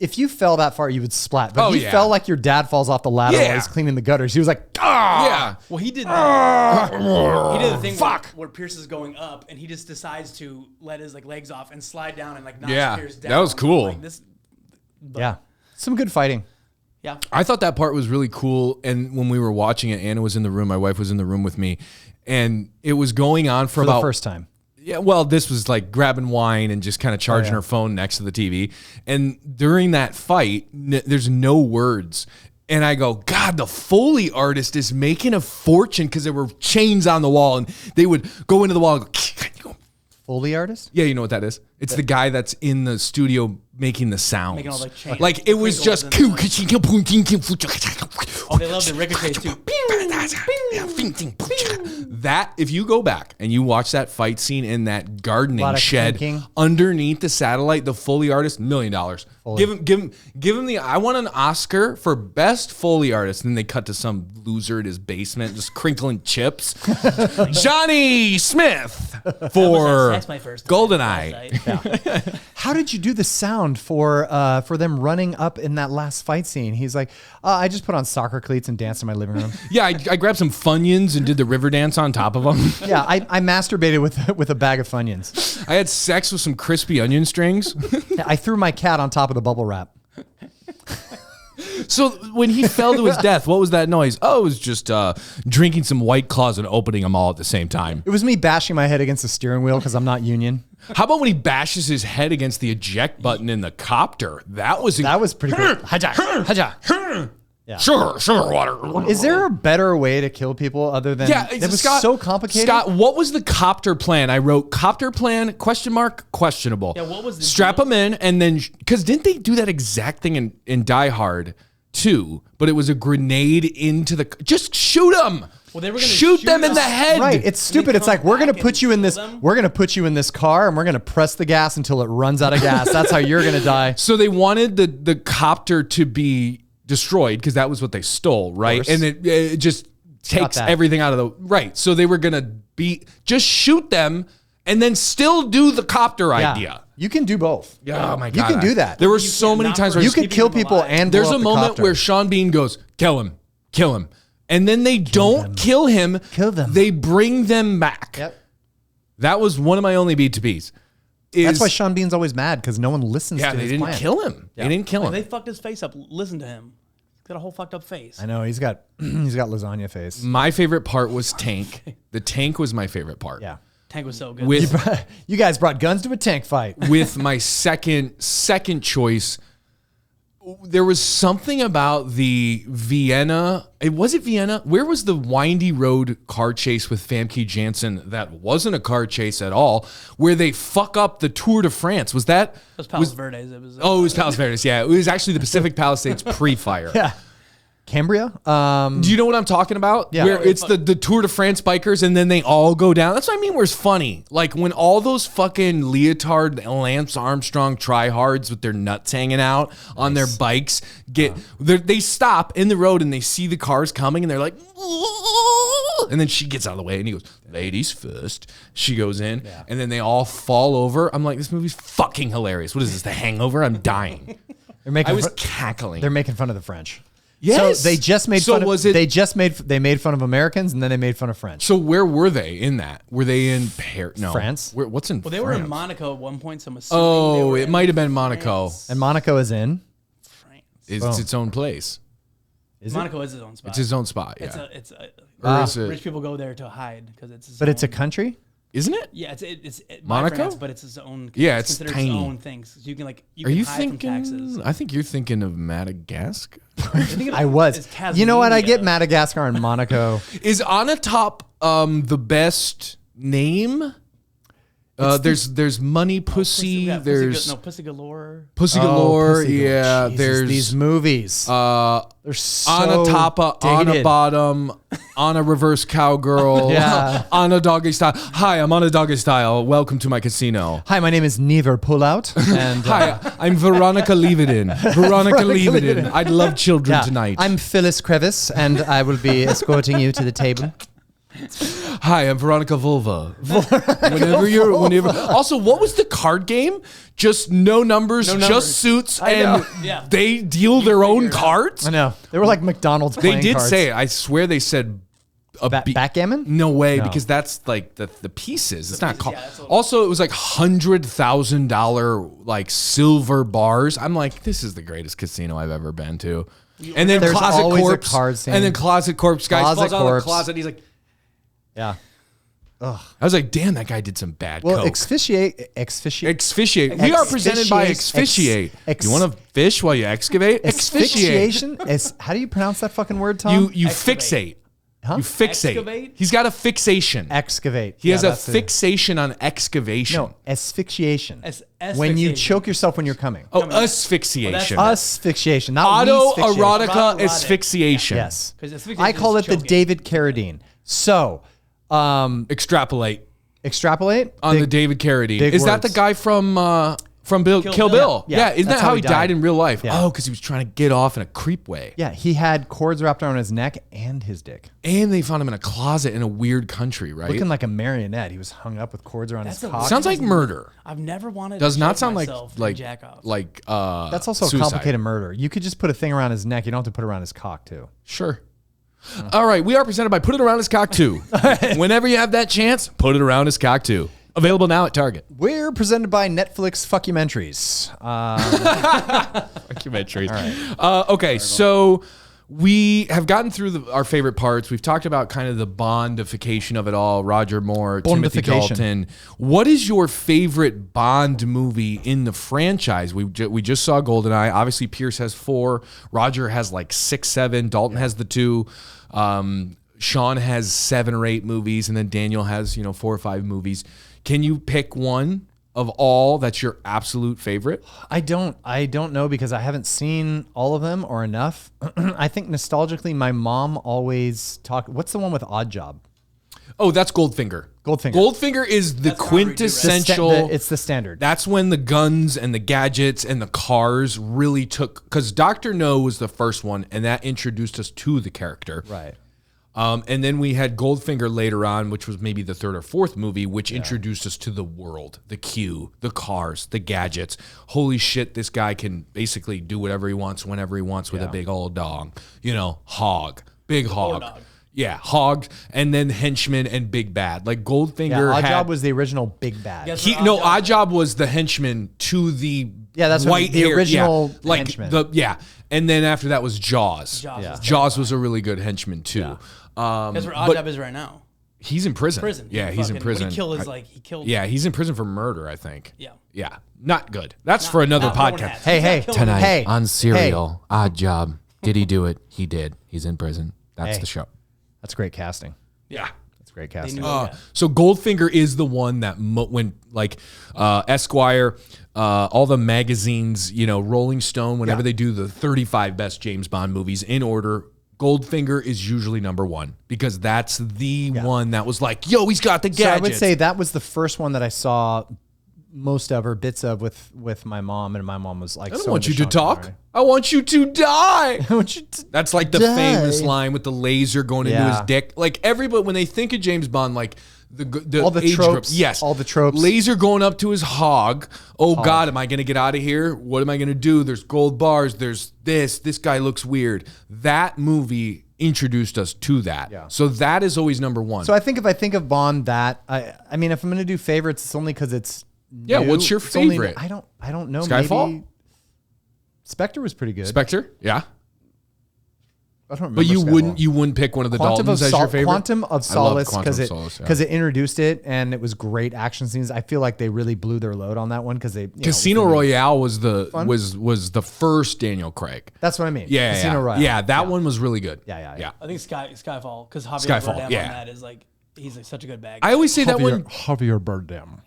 if you fell that far, you would splat. But Oh, he yeah. fell like your dad falls off the ladder while Yeah. he's cleaning the gutters. He was like, ah. Yeah. Well, he did that. He did the thing Fuck. where Pierce is going up, and he just decides to let his like legs off and slide down and like knock Yeah, Pierce down. that was cool. Like, this, Yeah, some good fighting. yeah. I thought that part was really cool. And when we were watching it, Anna was in the room. My wife was in the room with me. And it was going on for For about the first time. Yeah, well, this was like grabbing wine and just kind of charging her phone next to the TV. And during that fight, there's no words. And I go, God, the Foley artist is making a fortune because there were chains on the wall. And they would go into the wall and go, Foley artist? yeah, you know what that is? It's the guy that's in the studio making the sounds. Making all the chains. Like it was just. Crinkles Oh, they love the ricochets too. That if you go back and you watch that fight scene in that gardening Lot of shed clinking. underneath the satellite, the Foley artist, $1 million. Foley. Give him the. I want an Oscar for best Foley artist. And then they cut to some loser at his basement just crinkling chips. Johnny Smith for That's my first time. Goldeneye. Last night. How did you do the sound for them running up in that last fight scene? He's like, I just put on soccer cleats and danced in my living room. Yeah, I grabbed some Funyuns and did the river dance on top of them. Yeah, I masturbated with a bag of Funyuns. I had sex with some crispy onion strings. I threw my cat on top of the bubble wrap. So when he fell to his death, what was that noise? Oh, it was just drinking some White Claws and opening them all at the same time. It was me bashing my head against the steering wheel because I'm not union. How about when he bashes his head against the eject button in the copter? That was pretty cool. Haja, haja. sugar water. Is there a better way to kill people other than it was Scott, so complicated? Scott, what was the copter plan? I wrote copter plan ? Questionable. Yeah, what was the strap deal? them in and then because didn't they do that exact thing in Die Hard too? But it was a grenade into the just shoot them. Well, they were gonna shoot them in us. the head. Right, it's stupid. It's come like we're gonna back put and you in kill this. them? We're gonna put you in this car, and we're gonna press the gas until it runs out of gas. That's how you're gonna die. So they wanted the copter to be destroyed because that was what they stole, right? course. And it just takes everything out of the right. So they were gonna just shoot them and then still do the copter idea. You can do both. Yeah, oh my God. You can do that. There were so many times where you could kill people and there's blow a up the moment copter. where Sean Bean goes, kill him. And then they don't kill him. Kill them. They bring them back. Yep. That was one of my only B2Bs. That's why Sean Bean's always mad, because no one listens to his they didn't plan. kill him. Yeah. They didn't kill him. They fucked his face up. Listen to him. He's got a whole fucked up face. I know, he's got lasagna face. My favorite part was Tank. The tank was my favorite part. Yeah. Tank was so good. You guys brought guns to a tank fight. With my second choice, there was something about the Vienna. Was it Vienna? Where was the windy road car chase with Famke Janssen that wasn't a car chase at all, where they fuck up the Tour de France? Was that? It was Palos Verdes. It was. It was Palos Verdes. Yeah, it was actually the Pacific Palisades pre-fire. Yeah. Cambria? Do you know what I'm talking about? Yeah. Where it's the Tour de France bikers and then they all go down. That's what I mean where it's funny. Like when all those fucking leotard Lance Armstrong tryhards with their nuts hanging out on their bikes they stop in the road and they see the cars coming and they're like, and then she gets out of the way and he goes, ladies first. She goes in and then they all fall over. I'm like, this movie's fucking hilarious. What is this, The Hangover? I'm dying. I was cackling. They're making fun of the French. Yes. So they just made fun of they made fun of Americans and then they made fun of French. So where were they in that? Were they in Paris? No. France? What's in Well, they were in Monaco at one point, so I'm assuming Oh, it might have been Monaco. And Monaco is in? France. It's its own place. Monaco is its own spot. It's his own spot, yeah. Or is it? Rich people go there to hide because it's. But it's a country? Isn't it? Yeah, it's Monaco, France, but it's its own. Yeah, it's considered tiny. Its own things. So you can Are you hide thinking? from taxes. I think you're thinking of Madagascar. I was. You know what? I get Madagascar and Monaco. Is Onatopp the best name? There's Money Pussy. There's Pussy Galore. Pussy Galore. Pussy Galore. Yeah, Jesus, there's these movies. They're so on a top, on a dated. bottom, on a reverse cowgirl, on a doggy style. Hi, I'm on a doggy style. Welcome to my casino. Hi, my name is Never Pullout. And Hi, I'm Veronica Leavitt-In. Veronica Leavitt-In. I'd love children tonight. I'm Phyllis Crevice, and I will be escorting you to the table. Hi, I'm Veronica Vulva. Whenever. Also, what was the card game? Just no numbers, just suits, and they deal their own cards? I know. They were like McDonald's They playing did cards. say it. I swear they said backgammon? No way, because that's like the pieces. It's not called. Also, it was like $100,000 like silver bars. I'm like, this is the greatest casino I've ever been to. And then There's Closet always a Corpse, card scene. and then Closet Corpse guy falls out of the closet. He's like, yeah. I was like, damn, that guy did some bad Well, coke. Exfoliate. We are presented by Exfoliate. You want to fish while you excavate? Asphyxiation is, how do you pronounce that fucking word, Tom? You fixate. Huh? You fixate. Excavate? He's got a fixation. Excavate. He has a fixation on excavation. No, asphyxiation. Asphyxiation. When you choke yourself when you're coming. Oh, asphyxiation. Asphyxiation, not Autoerotica Erotic. asphyxiation. Yes. 'Cause asphyxiation I call is it the choking. David Carradine. So, Extrapolate extrapolate on the David Carradine. big Is that the words. guy from Kill Bill? Yeah. Isn't that That's how how he he died died. in real life? Yeah. Oh, because he was trying to get off in a creep way. Yeah, he had cords wrapped around his neck and his dick. And they found him in a closet in a weird country, right? Looking like a marionette. He was hung up with cords around his cock. Sounds like murder. I've never wanted. Does to not choke sound like myself and like jack off. That's also suicide. a complicated murder. You could just put a thing around his neck. You don't have to put it around his cock, too. Sure. All right, we are presented by Put It Around His Cock 2. Whenever you have that chance, put it around his cock 2. Available now at Target. We're presented by Netflix Fuckumentaries. Documentaries. Okay, so we have gotten through our favorite parts. We've talked about kind of the Bondification of it all. Roger Moore, Timothy Bondification. Dalton. What is your favorite Bond movie in the franchise? We just saw Goldeneye. Obviously, Pierce has 4. Roger has like 6, 7. Dalton has the 2. Sean has 7 or 8 movies, and then Daniel has 4 or 5 movies. Can you pick one of all that's your absolute favorite? I don't know because I haven't seen all of them or enough. I think nostalgically, my mom always talked. What's the one with Odd Job? Oh, that's Goldfinger. Goldfinger is the quintessential. It's the standard. That's when the guns and the gadgets and the cars really took. Because Dr. No was the first one, and that introduced us to the character. Right. And then we had Goldfinger later on, which was maybe the third or fourth movie, which introduced us to the world, the Q, the cars, the gadgets. Holy shit, this guy can basically do whatever he wants, whenever he wants with a big old dog. You know, hog, big hog. Yeah, hog, and then henchman and big bad. Like Goldfinger Oddjob was the original big bad. Oddjob was the henchman to the that's white the hair, original like henchman. And then after that was Jaws. Jaws was a really good henchman too. Yeah. That's where Oddjob is right now. He's in prison. Yeah, he's in prison. He killed. Yeah, he's in prison for murder, I think. Yeah. Yeah, not good. That's for another podcast. Hey, tonight on Serial, Oddjob. Did he do it? He did. He's in prison. That's the show. That's great casting. Yeah. That's great casting. So Goldfinger is the one that when Esquire, all the magazines, Rolling Stone, whenever they do the 35 best James Bond movies in order, Goldfinger is usually number one because that's the one that was like, yo, he's got the gadgets. So I would say that was the first one that I saw most of or bits of with my mom, and my mom was like, I don't want you to talk. I want you to die. I want you to That's like the famous line with the laser going into his dick. Like everybody, when they think of James Bond, like the all the age tropes. Group, yes, all the tropes. Laser going up to his hog. Oh God, am I going to get out of here? What am I going to do? There's gold bars. There's this. This guy looks weird. That movie introduced us to that. Yeah. So that is always number one. So I think if I think of Bond, I mean, if I'm going to do favorites, it's only because it's new. What's your favorite? I don't know. Skyfall? Maybe Spectre was pretty good. Spectre? Yeah. I don't remember. But you wouldn't pick one of the Daltons as your favorite? Quantum of Solace because it introduced it and it was great action scenes. I feel like they really blew their load on that one because they Casino Royale was the first Daniel Craig. That's what I mean. Yeah, Casino Royale. Yeah, that one was really good. Yeah. I think Skyfall because Javier Bardem on that is like he's like such a good bag. I always say that one. Javier Bardem.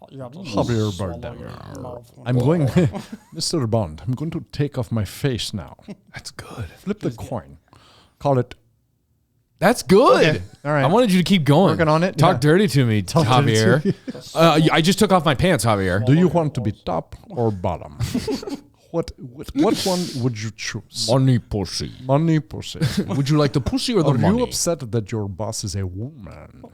I'm going, Mr. Bond. I'm going to take off my face now. That's good. Flip the coin. Call it. That's good. Okay. All right. I wanted you to keep going. Working on it. Talk dirty to me, Javier. I just took off my pants, Javier. Do you want to be top or bottom? What one would you choose? Money pussy. Money pussy. Would you like the pussy or the money? Are you upset that your boss is a woman?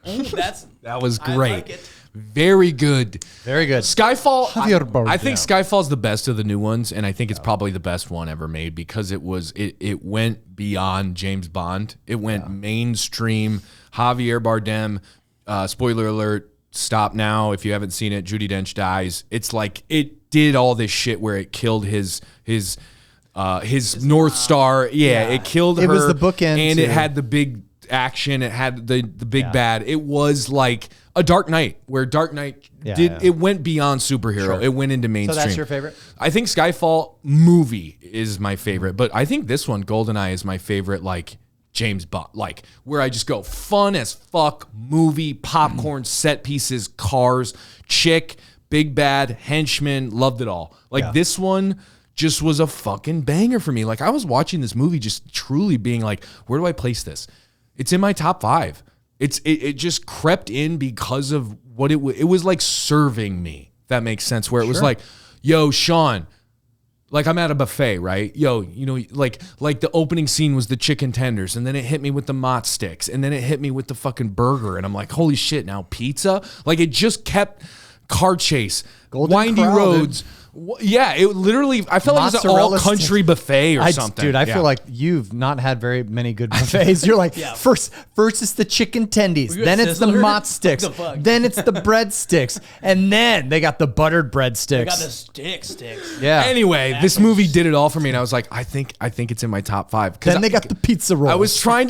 That was great. I like it. Very good. Very good. Skyfall. I think Skyfall's the best of the new ones, and I think it's probably the best one ever made because it went beyond James Bond. It went mainstream. Javier Bardem. Spoiler alert. Stop now if you haven't seen it. Judi Dench dies. It's like it did all this shit where it killed his North Star. Yeah, it killed her. It was the bookend, and it had the big action. It had the big bad. It was like a Dark Knight, where Dark Knight it went beyond superhero. Sure. It went into mainstream. So that's your favorite? I think Skyfall movie is my favorite, but I think this one, Goldeneye, is my favorite. Like James Bond, like where I just go fun as fuck movie, popcorn, set pieces, cars, chick, big bad, henchman, loved it all. Like this one just was a fucking banger for me. Like I was watching this movie just truly being like, where do I place this? It's in my top 5. It just crept in because of what it was like serving me. If that makes sense. Where it was like, yo, Sean, like I'm at a buffet, right? Yo, like the opening scene was the chicken tenders, and then it hit me with the mott sticks, and then it hit me with the fucking burger, and I'm like, holy shit, now pizza? Like it just kept car chase, windy roads. Yeah, it literally, I felt like it was an all-country buffet or something. Dude, I feel like you've not had very many good buffets. You're like, first it's the chicken tendies, then it's the mott sticks, then it's the breadsticks, and then they got the buttered breadsticks. They got the sticks. Yeah. Anyway, this movie did it all for me, and I was like, I think it's in my top 5. Then they got the pizza rolls. I was trying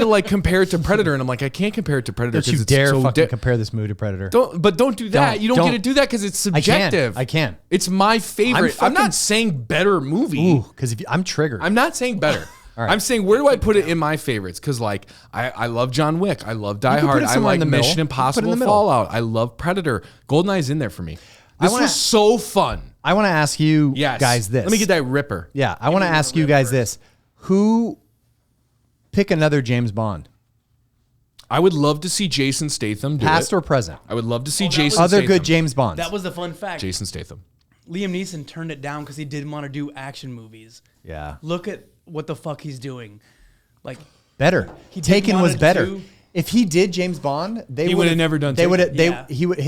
to like compare it to Predator, and I'm like, I can't compare it to Predator. Don't you dare fucking compare this movie to Predator. Don't do that. You don't get to do that because it's subjective. I can. It's my favorite. I'm not saying better movie. Because I'm triggered. I'm not saying better. Right. I'm saying where do I put it in my favorites? Because like I love John Wick. I love Die Hard. I like Mission Impossible Fallout. I love Predator. GoldenEye's in there for me. This was so fun. I want to ask you guys this. Let me get that ripper. Yeah, I want to ask you guys this. Who pick another James Bond? I would love to see Jason Statham do Past it. or present? I would love to see Jason Statham. Other good James Bonds. That was the fun fact. Jason Statham. Liam Neeson turned it down because he didn't want to do action movies. Yeah. Look at what the fuck he's doing. Like, better. He Taken was better. to- If he did James Bond, He would have never done. They would have. Yeah. He would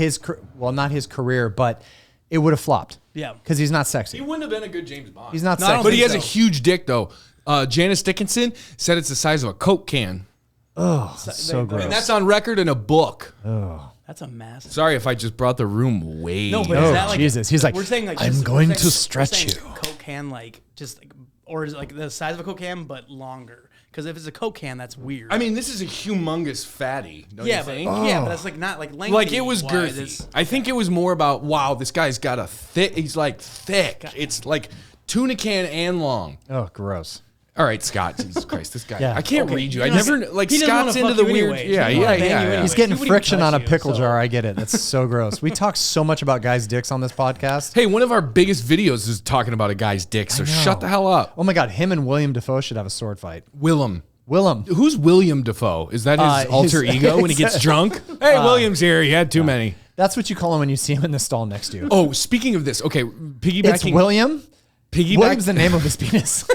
not his career, but it would have flopped. Yeah. because he's not sexy. He wouldn't have been a good James Bond. He's not No, I don't sexy. But he has so. a huge dick, though. Janice Dickinson said it's the size of a Coke can. Oh, so gross. And that's on record in a book. That's a massive. Sorry if I just brought the room way. No, but Oh, is that like Jesus. He's like, we're saying like I'm just- going we're to saying- stretch we're saying you. Coke can like just like, or is it like the size of a Coke can but longer? Because if it's a Coke can, that's weird. I mean, this is a humongous fatty. Don't yeah, you but think? yeah, but that's like not like lengthy. Like it was wise. girthy. It's- I think it was more about wow, this guy's got a thick. He's like thick. It's like tuna can and long. oh, gross. All right, Scott. Jesus Christ, this guy. Yeah. I can't Okay, read you. you I know, never like he doesn't Scott's wanna into fuck the you weird. anyway. Yeah, He doesn't yeah, wanna bang you yeah. anyway. He's He getting wouldn't even friction touch on a you, pickle so- jar. I get it. That's so gross. We talk so much about guys' dicks on this podcast. Hey, one of our biggest videos is talking about a guy's dick. So shut the hell up, Oh my God, him and William Dafoe should have a sword fight. Willem. Willem. Who's William Dafoe? Is that his alter his- ego when he gets drunk? Hey, William's here. He had too many. That's what you call him when you see him in the stall next to you. Oh, speaking of this, okay, piggybacking. It's William. Piggyback. William's the name of his penis.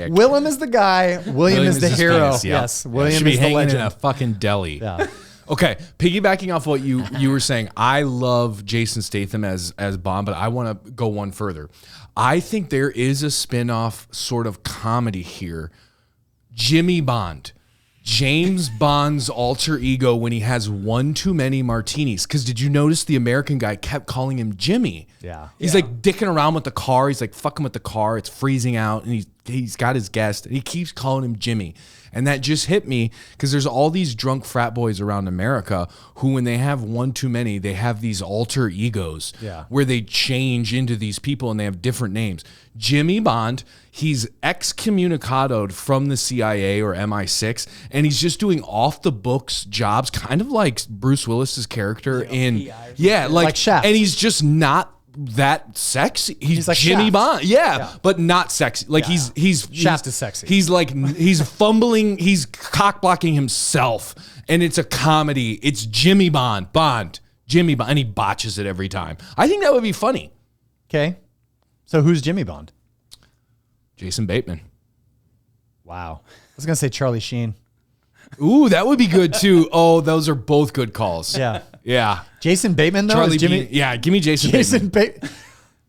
Willem is the guy. William is the his hero. penis, yeah. Yes, Yeah, William should be is the hanging legend. in a fucking deli. Yeah. Okay, piggybacking off what you were saying, I love Jason Statham as Bond, but I want to go one further. I think there is a spin-off sort of comedy here. Jimmy Bond. James Bond's alter ego when he has one too many martinis. Because did you notice the American guy kept calling him Jimmy? Yeah. He's like dicking around with the car. He's like fucking with the car. It's freezing out. And he's got his guest. And he keeps calling him Jimmy. And that just hit me because there's all these drunk frat boys around America who, when they have one too many, they have these alter egos where they change into these people and they have different names. Jimmy Bond, he's excommunicadoed from the CIA or MI6, and he's just doing off the books jobs, kind of like Bruce Willis's character in Like Shaft. and he's just not that sexy. He's like Jimmy Shaft. Bond, but not sexy. Like he's Shaft is sexy. He's fumbling. He's cock blocking himself, and it's a comedy. It's Jimmy Bond, Jimmy Bond, and he botches it every time. I think that would be funny. Okay. So who's Jimmy Bond? Jason Bateman. Wow. I was gonna say Charlie Sheen. Ooh, that would be good too. Oh, those are both good calls. Yeah. Yeah. Jason Bateman though. Charlie is Jimmy. Bean. Yeah, give me Jason Bateman.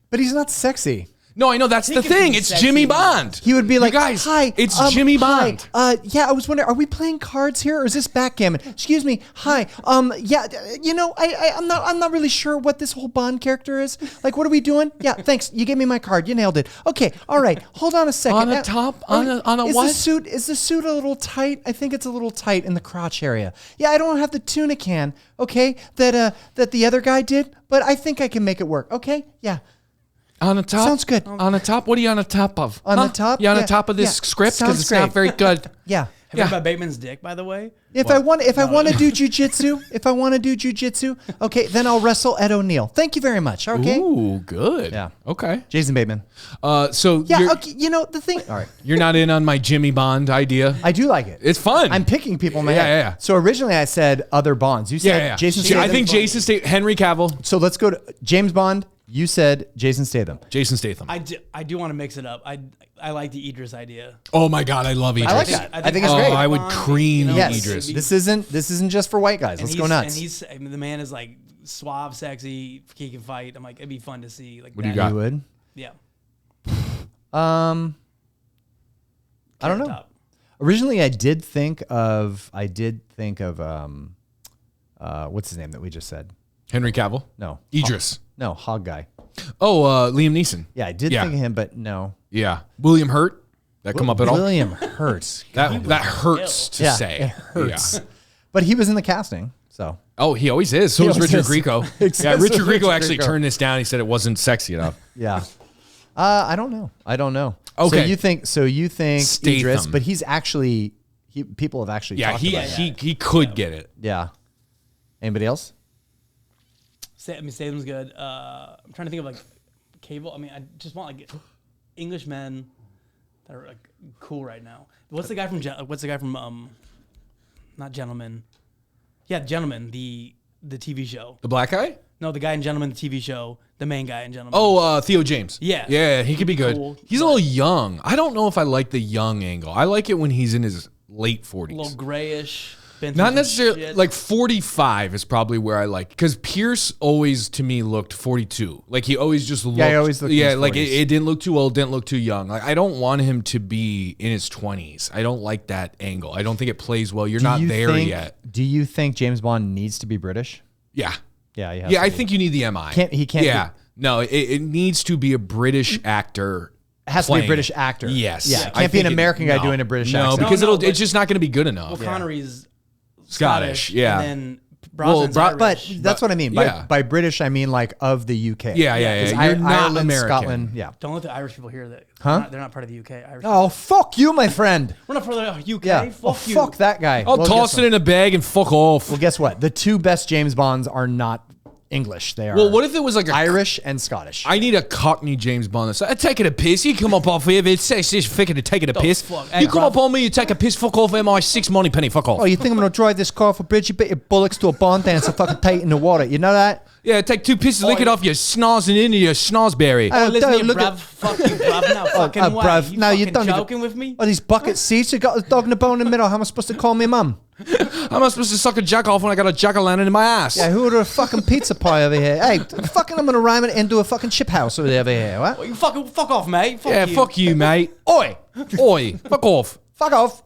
But he's not sexy. No, I know that's the could thing. be It's sexy. Jimmy Bond. He would be You like, guys, "Hi, it's Jimmy hi, Bond." yeah, I was wondering, are we playing cards here, or is this backgammon? Excuse me. Hi. Yeah. You know, I'm not really sure what this whole Bond character is. Like, what are we doing? Yeah. Thanks. You gave me my card. You nailed it. Okay. All right. Hold on a second. On a top? On a is what? Is the suit a little tight? I think it's a little tight in the crotch area. Yeah. I don't have the tuna can. Okay. That the other guy did, but I think I can make it work. Okay. Yeah. On the top? Sounds good. On the top? What are you on the top of? On the top? You on Yeah. the top of this Yeah. script? Sounds Because it's not great. very good. Yeah. Have you heard about Bateman's dick, by the way? If I want to do jujitsu, okay, then I'll wrestle Ed O'Neill. Thank you very much. Okay. Ooh, good. Yeah. Okay. Jason Bateman. So Yeah. you're, Okay. You know the thing. All right. you're not in on my Jimmy Bond idea? I do like it. It's fun. I'm picking people in my Yeah, head. yeah. So originally I said other Bonds. You said Jason Statham. I think Jason Statham, Henry Cavill, So let's go to James Bond. You said Jason Statham. Jason Statham. I do want to mix it up. I like the Idris idea. Oh my God, I love Idris. I like that. I think it's Oh, great. I would cream Yes. Idris. This isn't just for white guys. Let's go nuts. And I mean, the man is like suave, sexy. He can fight. I'm like, it'd be fun to see. Like, What do you that. got? You would. Yeah. I don't know. Top. Originally, I did think of what's his name that we just said? Henry Cavill. No. Idris. No, Hog Guy. Oh, Liam Neeson. Yeah, I did Yeah. think of him, but no. Yeah. William Hurt. That come up at all? William Hurt. That hurts to Yeah, say. it hurts. Yeah. But he was in the casting, so. Oh, he always is. So He is always Richard is. Grieco. Exactly. Yeah, Richard Richard Grieco actually Grieco. turned this down. He said it wasn't sexy enough. Yeah. I don't know. Okay. So you think Statham. Idris, but he's actually people have actually Yeah, talked he about it. he could get it. Yeah. Anybody else? Statham's good. I'm trying to think of like Cable. I mean, I just want like English men that are like cool right now. What's the guy from not Gentleman? Yeah, Gentleman, the TV show. The black guy? No, the guy in Gentleman, the TV show, the main guy in Gentleman. Oh, Theo James. Yeah. Yeah, he could be good. Cool, He's a little young. I don't know if I like the young angle. I like it when he's in his late 40s. A little grayish. Not necessarily, like 45 is probably where I like, because Pierce always to me looked 42. Like he always just looked. Yeah, he always looked in his like 40s. it didn't look too old, didn't look too young. Like I don't want him to be in his 20s. I don't like that angle. I don't think it plays well. You're not there yet. Do you think James Bond needs to be British? Yeah. Yeah, Yeah, I think you need the MI. He can't. Yeah. No, it needs to be a British actor. It has to be a British actor. Yes. Yeah. It can't be an American guy doing a British accent. No, because it's just not going to be be good enough. Well, Connery's Scottish, yeah. And then Brosnan's Irish. But that's what I mean. By British, I mean like of the UK. Yeah. You're not Ireland, American. Scotland, yeah. Don't let the Irish people hear that. Huh? They're not part of the UK. Irish Oh, fuck you, my friend. We're not part of the UK. Yeah. Fuck you. Fuck that guy. I'll toss it in a bag and fuck off. Well, guess what? The two best James Bonds are not English. They are. Well, what if it was like Irish and Scottish? I need a Cockney James Bond. So, taking a piss. You come up off here. It's thinking of taking a piss. Fuck. You come up on me. You take a piss. Fuck off. MI6 money penny. Fuck off. Oh, you think I'm gonna drive this car for bridge? You bet your bullocks to a Bond dancer fucking tight in the water. You know that? Yeah, take 2 pisses. Lick it off your snozzing into your snozberry. Oh, listen, you look bruv. Fuck you, bruv. Now fucking way. bruv. You No, you fucking don't even- joking with me? Oh, these bucket seats. You got a dog in the bone in the middle. How am I supposed to call me mum? How am I supposed to suck a jack off when I got a jack-o'-lantern in my ass? Yeah, who ordered a fucking pizza pie over here? Hey, fucking, I'm gonna rhyme it into a fucking chip house over here. What? Well, you fuck off, mate. Fuck you. Fuck you, mate. Oi, Oi, fuck off. fuck off.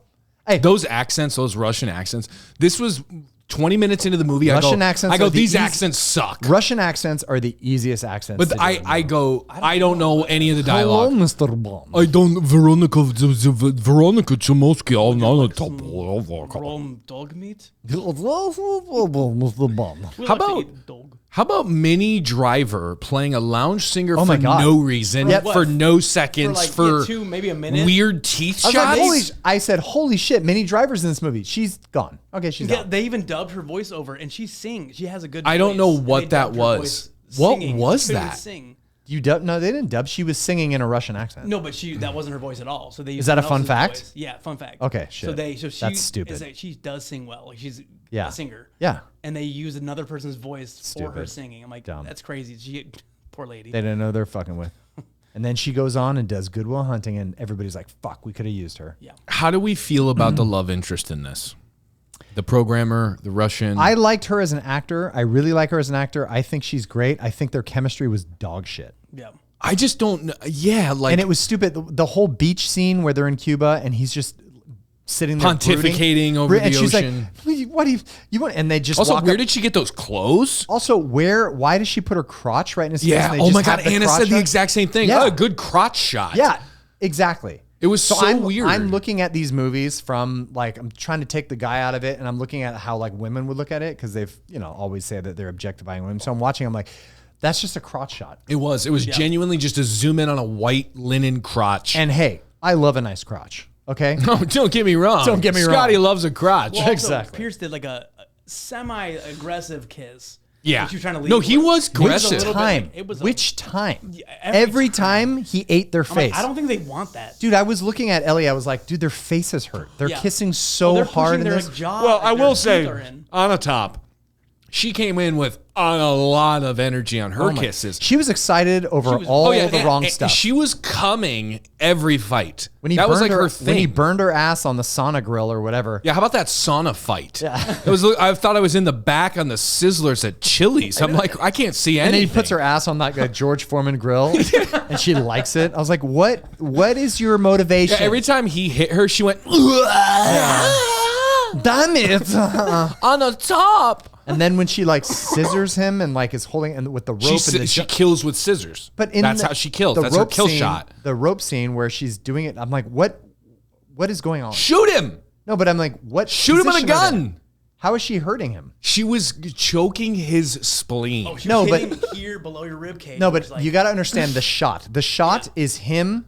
Hey, Those accents, those Russian accents. This was 20 minutes into the movie. Russian accents I go, are the these easy- accents suck. Russian accents are the easiest accents. But to do in I go, I don't know any of the Hello, dialogue. Mr. Bond. I don't, Veronica Chomosky, Rom dog meat? Mr. Bond. We How like to about- eat dog. How about Minnie Driver playing a lounge singer my for God. no reason, Yep. for no For seconds, like for maybe a minute. weird teeth I was like, shots? I said, holy shit, Minnie Driver's in this movie. She's gone. Okay, she's Yeah, gone. they even dubbed her voice over, and she sings. She has a good. I don't voice, know and what they that dubbed her was. voice What singing. was She couldn't even that? Sing. You dub? No, they didn't dub. She was singing in a Russian accent. No, but that wasn't her voice at all. So they. Is that a fun used someone else's fact? voice. Yeah, fun fact. Okay, shit. So she. That's stupid. She does sing well. Like she's Yeah. a singer. Yeah. And they use another person's voice for her Stupid. singing. I'm like, Dumb. that's crazy. Poor lady. They didn't know they're fucking with. And then she goes on and does Good Will Hunting, and everybody's like, fuck, we could have used her. Yeah. How do we feel about the love interest in this? The programmer, the Russian. I liked her as an actor. I really like her as an actor. I think she's great. I think their chemistry was dog shit. Yeah. I just don't know. Yeah, like And it was stupid. The whole beach scene where they're in Cuba and he's just sitting there pontificating brooding. over And the she's ocean. like, what do you want? And they just Also, walk where up. did she get those clothes? Also, why does she put her crotch right in his face? Yeah. and they Oh just my have God. the Anna crotch said the shot? exact same thing. Yeah. Oh, a good crotch shot. Yeah, exactly. It was so weird. I'm looking at these movies from like, I'm trying to take the guy out of it, and I'm looking at how like women would look at it because they've, always say that they're objectifying women. So I'm watching, I'm like, that's just a crotch shot. It was genuinely just a zoom in on a white linen crotch. And hey, I love a nice crotch. Okay. No, don't get me wrong. Don't get me wrong. Scotty loves a crotch. Well, also, Exactly. Pierce did like a semi-aggressive kiss. Yeah. Which you're trying to leave No, with. he was It was a aggressive. little bit Time. like- it was Which time? Yeah, every time he ate their I'm face. like, I don't think they want that. Dude, I was looking at Ellie. I was like, dude, their faces hurt. They're Yeah. kissing so Well, they're hard pushing in their this. like, jaw. Well, like, I their will teeth say, are in. Onatopp, she came in with a lot of energy on her kisses. She was excited over was- all oh, yeah, the and- wrong and stuff. She was coming every fight. When he that was burned like her When thing. he burned her ass on the sauna grill or whatever. Yeah, how about that sauna fight? It was. I thought I was in the back on the Sizzlers at Chili's. I'm like, I can't see anything. And then he puts her ass on that George Foreman grill, and she likes it. I was like, "What? What is your motivation?" Yeah, every time he hit her, she went, Damn it! on the top. And then when she like scissors him and like is holding and with the rope, She kills with scissors. but in that's the- how she kills. the That's her rope kill scene- shot. The rope scene where she's doing it, I'm like, what is going on? Shoot him. No, but I'm like, what? Shoot him with a position are they in? gun. How is she hurting him? She was choking his spleen. Oh, she No, was but- hitting here below your rib cage. No, which is but like, you got to understand the shot. The shot is him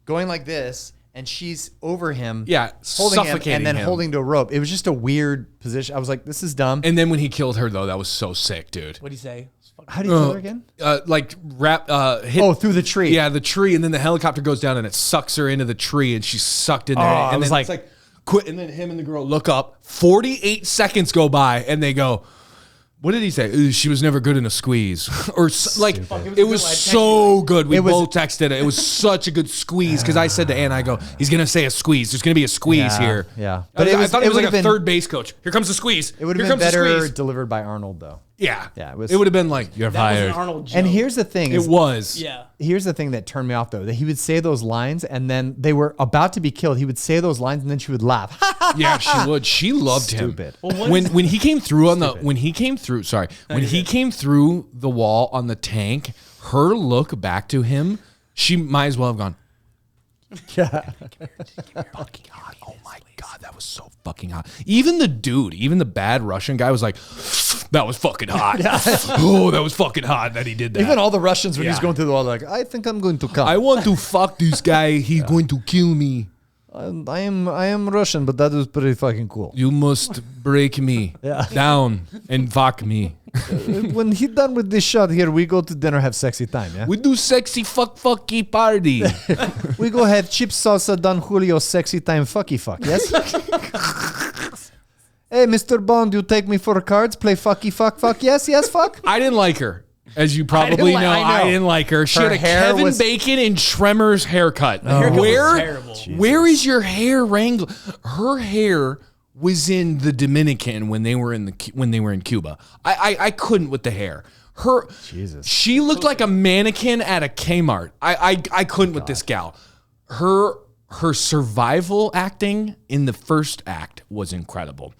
going like this, and she's over him, Yeah, holding him, suffocating and then him. holding to a rope. It was just a weird position. I was like, this is dumb. And then when he killed her, though, that was so sick, dude. What'd he say? How do you kill her again? Like hit. Oh, through the tree. Yeah, the tree, and then the helicopter goes down and it sucks her into the tree, and she's sucked in there. I and was then like- it's like quit, and then him and the girl look up. 48 seconds go by, and they go, What did he say? She was never good in a squeeze, or it was so good. We both texted it. It was such a good squeeze because I said to Ann, I go, he's gonna say a squeeze. There's gonna be a squeeze here. Yeah, but I thought it was like a third base coach. Here comes the squeeze. It would have been better delivered by Arnold though. Yeah, it would have been like you're fired. Was an Arnold joke. And here's the thing: it was. Yeah. Here's the thing that turned me off though: that he would say those lines, and then they were about to be killed. He would say those lines, and then she would laugh. Yeah, she would. She loved Stupid. him. Well, when he came through when he came through the wall on the tank, her look back to him, she might as well have gone. Yeah. Fucking hot. Oh my God, that was so fucking hot. Even the bad Russian guy was like, that was fucking hot. Oh, that was fucking hot that he did that. Even all the Russians when he's going through the wall, like, I think I'm going to come. I want to fuck this guy. He's going to kill me. I am Russian, but that is pretty fucking cool. You must break me down and fuck me. When he's done with this shot here, we go to dinner, have sexy time, yeah? We do sexy fucky party. We go have chips, salsa, Don Julio, sexy time, fucky fuck, yes? Hey, Mr. Bond, you take me for cards, play fucky fuck, yes, fuck? I didn't like her. As you probably know, I didn't like her. She had a Kevin Bacon and Tremors haircut. Where is your hair wrangler? Her hair was in the Dominican when they were in Cuba. I couldn't with the hair. She looked like a mannequin at a Kmart. I couldn't with this gal. Her survival acting in the first act was incredible.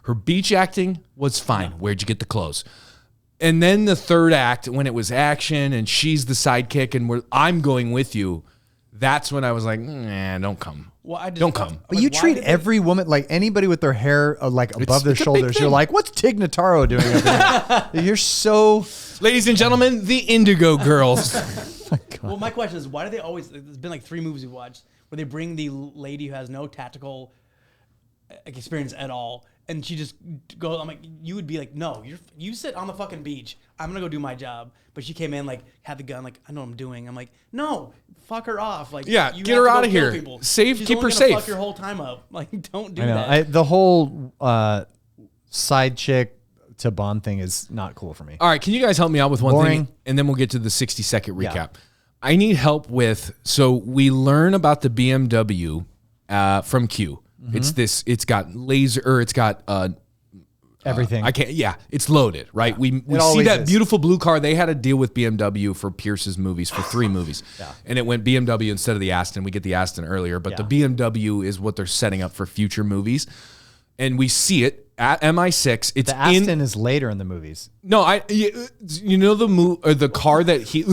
Her beach acting was fine. Where'd you get the clothes? And then the third act, when it was action and she's the sidekick and I'm going with you, that's when I was like, nah, don't come. Don't come. But you treat every woman, like anybody with their hair like above their shoulders, you're like, what's Tig Notaro doing over there? You're so... Ladies and gentlemen, the Indigo Girls. Well, my question is, why do they always... There's been like 3 movies we've watched where they bring the lady who has no tactical experience at all, and she just goes, I'm like, you would be like, no, you sit on the fucking beach. I'm going to go do my job. But she came in, like, had the gun, like, I know what I'm doing. I'm like, no, fuck her off. Like, yeah, get her out of here. Keep her safe. Fuck your whole time up. Like, don't do that. The whole side chick to Bond thing is not cool for me. All right, can you guys help me out with one thing? And then we'll get to the 60-second recap. Yeah. I need help with, so we learn about the BMW from Q. Mm-hmm. It's got laser, or it's got everything. It's loaded, right? We see that beautiful blue car. They had a deal with BMW for Pierce's movies, for 3 movies. Yeah. And it went BMW instead of the Aston. We get the Aston earlier, but the BMW is what they're setting up for future movies. And we see it at MI6. It's the Aston is later in the movies. No, you know the car that he.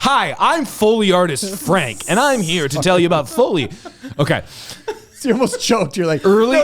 Hi, I'm Foley artist Frank, and I'm here to tell you about Foley. Okay. So you almost choked. You're like early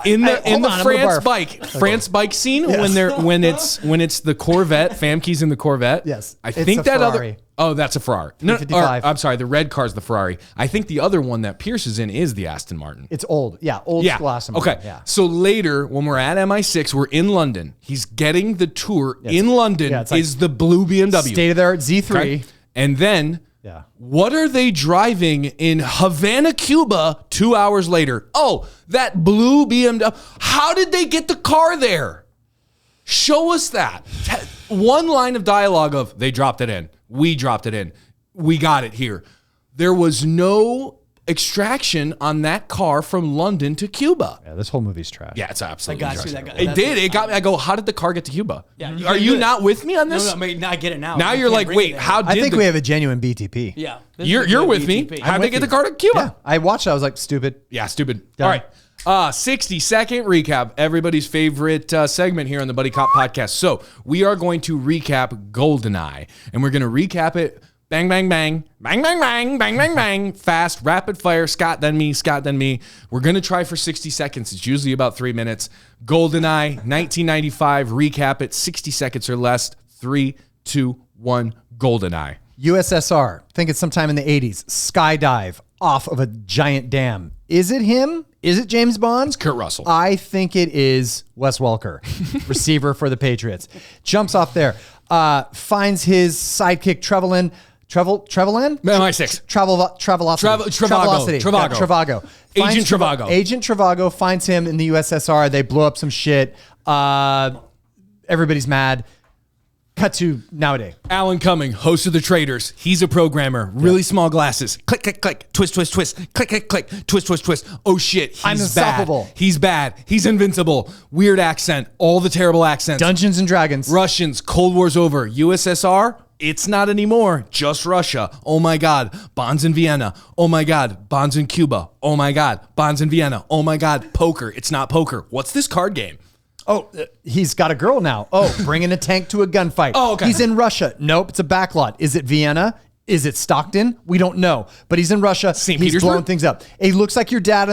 in the France bike scene when it's the Corvette. Famke's in the Corvette. Yes, I think that Ferrari. That's a Ferrari. No, I'm sorry, the red car's the Ferrari. I think the other one that Pierce is in is the Aston Martin. It's old, old school Aston Martin. Okay, so later when we're at MI6, we're in London. He's getting the tour in London. Is the blue BMW state of the art Z3, okay? And then. Yeah. What are they driving in Havana, Cuba 2 hours later? Oh, that blue BMW. How did they get the car there? Show us that. One line of dialogue of, they dropped it in. We dropped it in. We got it here. There was no extraction on that car from London to Cuba. Yeah, this whole movie's trash. Yeah, it's absolutely trash. It got me. I go, how did the car get to Cuba? Yeah, are you not with me on this? No, I get it now. Now you're like, wait, how did I think we have a genuine BTP. Yeah. You're with me. How did they get the car to Cuba? Yeah, I watched it. I was like, stupid. Yeah, stupid. Done. All right. 60-second recap. Everybody's favorite segment here on the Buddy Cop podcast. So we are going to recap Goldeneye, and we're going to recap it bang, bang, bang, bang, bang, bang, bang, bang, bang, fast, rapid fire, Scott, then me, Scott, then me. We're going to try for 60 seconds. It's usually about 3 minutes. Goldeneye, 1995, recap it, 60 seconds or less. 3, 2, 1, Goldeneye. USSR, think it's sometime in the 80s, skydive off of a giant dam. Is it him? Is it James Bond? It's Kurt Russell. I think it is Wes Welker, receiver for the Patriots. Jumps off there, finds his sidekick Trevelyan, Trevelyan? MI6. Travelocity. Travago. Agent Travago. Agent Travago finds him in the USSR. They blow up some shit. Everybody's mad. Cut to nowadays. Alan Cumming, host of The Traitors. He's a programmer. Really small glasses. Click, click, click. Twist, twist, twist. Click, click, click. Twist, twist, twist. Oh, shit. He's I'm unstoppable. bad. He's bad. He's invincible. Weird accent. All the terrible accents. Dungeons and Dragons. Russians. Cold War's over. USSR. It's not anymore. Just Russia. Oh, my God. Bonds in Vienna. Oh, my God. Bonds in Cuba. Oh, my God. Bonds in Vienna. Oh, my God. Poker. It's not poker. What's this card game? Oh, he's got a girl now. Oh, bringing a tank to a gunfight. Oh, okay. He's in Russia. Nope, it's a backlot. Is it Vienna? Is it Stockton? We don't know. But he's in Russia. St. He's Petersburg? blowing things up. He looks like your dad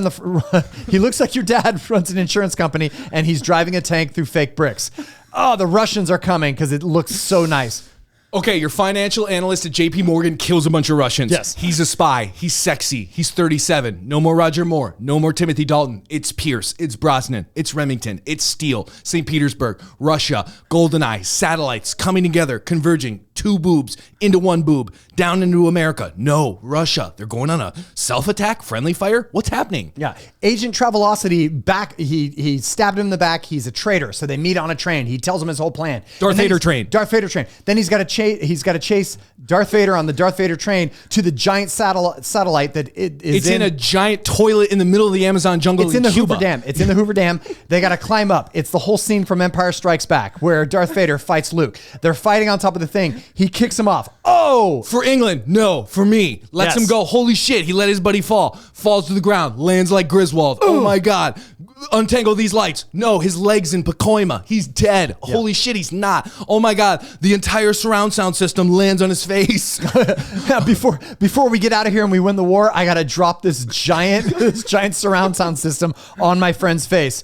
he looks like your dad runs an insurance company and he's driving a tank through fake bricks. Oh, the Russians are coming because it looks so nice. Okay, your financial analyst at JP Morgan kills a bunch of Russians. Yes. He's a spy. He's sexy. He's 37. No more Roger Moore. No more Timothy Dalton. It's Pierce. It's Brosnan. It's Remington. It's Steele. St. Petersburg. Russia. Goldeneye. Satellites coming together, converging. Two boobs into one boob. Down into America. No, Russia. They're going on a self-attack, friendly fire. What's happening? Yeah. Agent Travelocity back. He stabbed him in the back. He's a traitor. So they meet on a train. He tells him his whole plan. Darth Vader train. Darth Vader train. Then he's got to chase Darth Vader on the Darth Vader train to the giant satellite that it's in a giant toilet in the middle of the Amazon jungle. It's in the Cuba. Hoover Dam. It's in the Hoover Dam. They got to climb up. It's the whole scene from Empire Strikes Back where Darth Vader fights Luke. They're fighting on top of the thing. He kicks him off. Oh! For England, no. For me, lets him go. Holy shit, he let his buddy fall. Falls to the ground, lands like Griswold. Ooh. Oh my God. Untangle these lights. No, his leg's in Pacoima. He's dead. Yeah. Holy shit, he's not. Oh my God, the entire surround sound system lands on his face. Before we get out of here and we win the war, I gotta drop this giant surround sound system on my friend's face.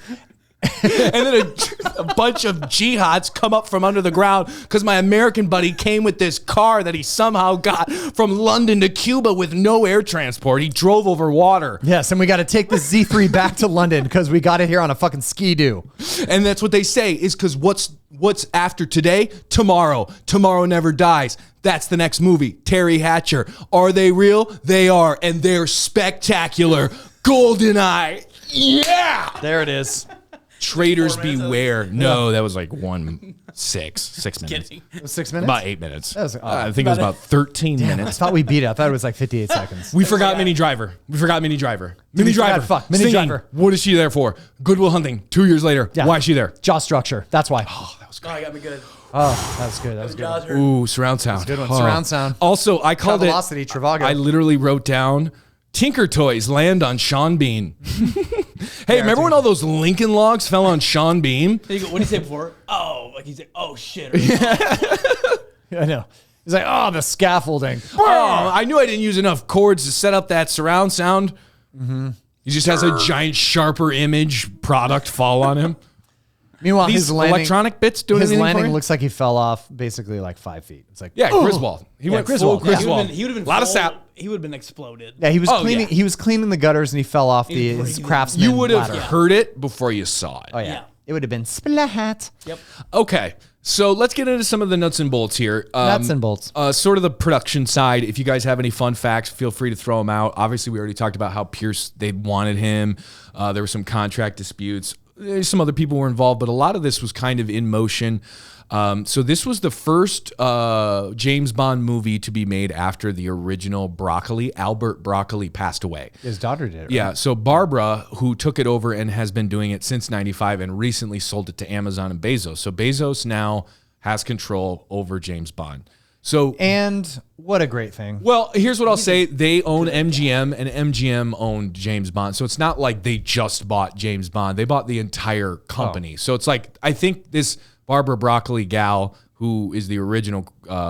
And then a bunch of jihads come up from under the ground because my American buddy came with this car that he somehow got from London to Cuba with no air transport. He drove over water. Yes, and we got to take this Z3 back to London because we got it here on a fucking ski-doo. And that's what they say is because what's after today? Tomorrow. Tomorrow never dies. That's the next movie. Terry Hatcher. Are they real? They are, and they're spectacular. Goldeneye. Yeah! There it is. Traitors beware. No, that was like 6 minutes. It was 6 minutes? About 8 minutes. Was, I think it was about 13 I minutes. thought we beat it. I thought it was like 58 seconds. We forgot Minnie Driver. Minnie Driver. Minnie Driver. What is she there for? Good Will Hunting. 2 years later. Yeah. Why is she there? Jaw structure. That's why. Oh, that was Oh, I got me good. Oh, that was good. That was good. Ooh, surround sound. Good one. Surround sound. Also, I called Travelocity, Travago. I literally wrote down Tinker Toys land on Sean Bean. Hey, remember when all those Lincoln logs fell on Sean Bean? What did he say before? Oh, like he said, oh shit. I know. He's like, oh, the scaffolding. Oh, I knew I didn't use enough chords to set up that surround sound. Mm-hmm. He just has a giant sharper image product fall on him. Meanwhile, These his landing, electronic bits doing his anything landing for him? looks like he fell off basically like 5 feet. It's like, Yeah, Griswold. He went full Griswold. He would have been a lot of sap. He would have been exploded. Yeah, he was cleaning. yeah. He was cleaning the gutters and he fell off his craftsman. You would have ladder. heard it before you saw it. Oh yeah. Yeah. It would have been splat. Yep. Okay, so let's get into some of the nuts and bolts here. Nuts and bolts. Sort of the production side. If you guys have any fun facts, feel free to throw them out. Obviously, we already talked about how Pierce, they wanted him. There were some contract disputes. Some other people were involved, but a lot of this was kind of in motion. So this was the first James Bond movie to be made after the original Broccoli. Albert Broccoli passed away. His daughter did it. Right? Yeah, so Barbara, who took it over and has been doing it since 95 and recently sold it to Amazon and Bezos. So Bezos now has control over James Bond. So And what a great thing. well, here's what I'll say. They own MGM and MGM owned James Bond. So it's not like they just bought James Bond. They bought the entire company. So it's like, I think this Barbara Broccoli gal, who is the original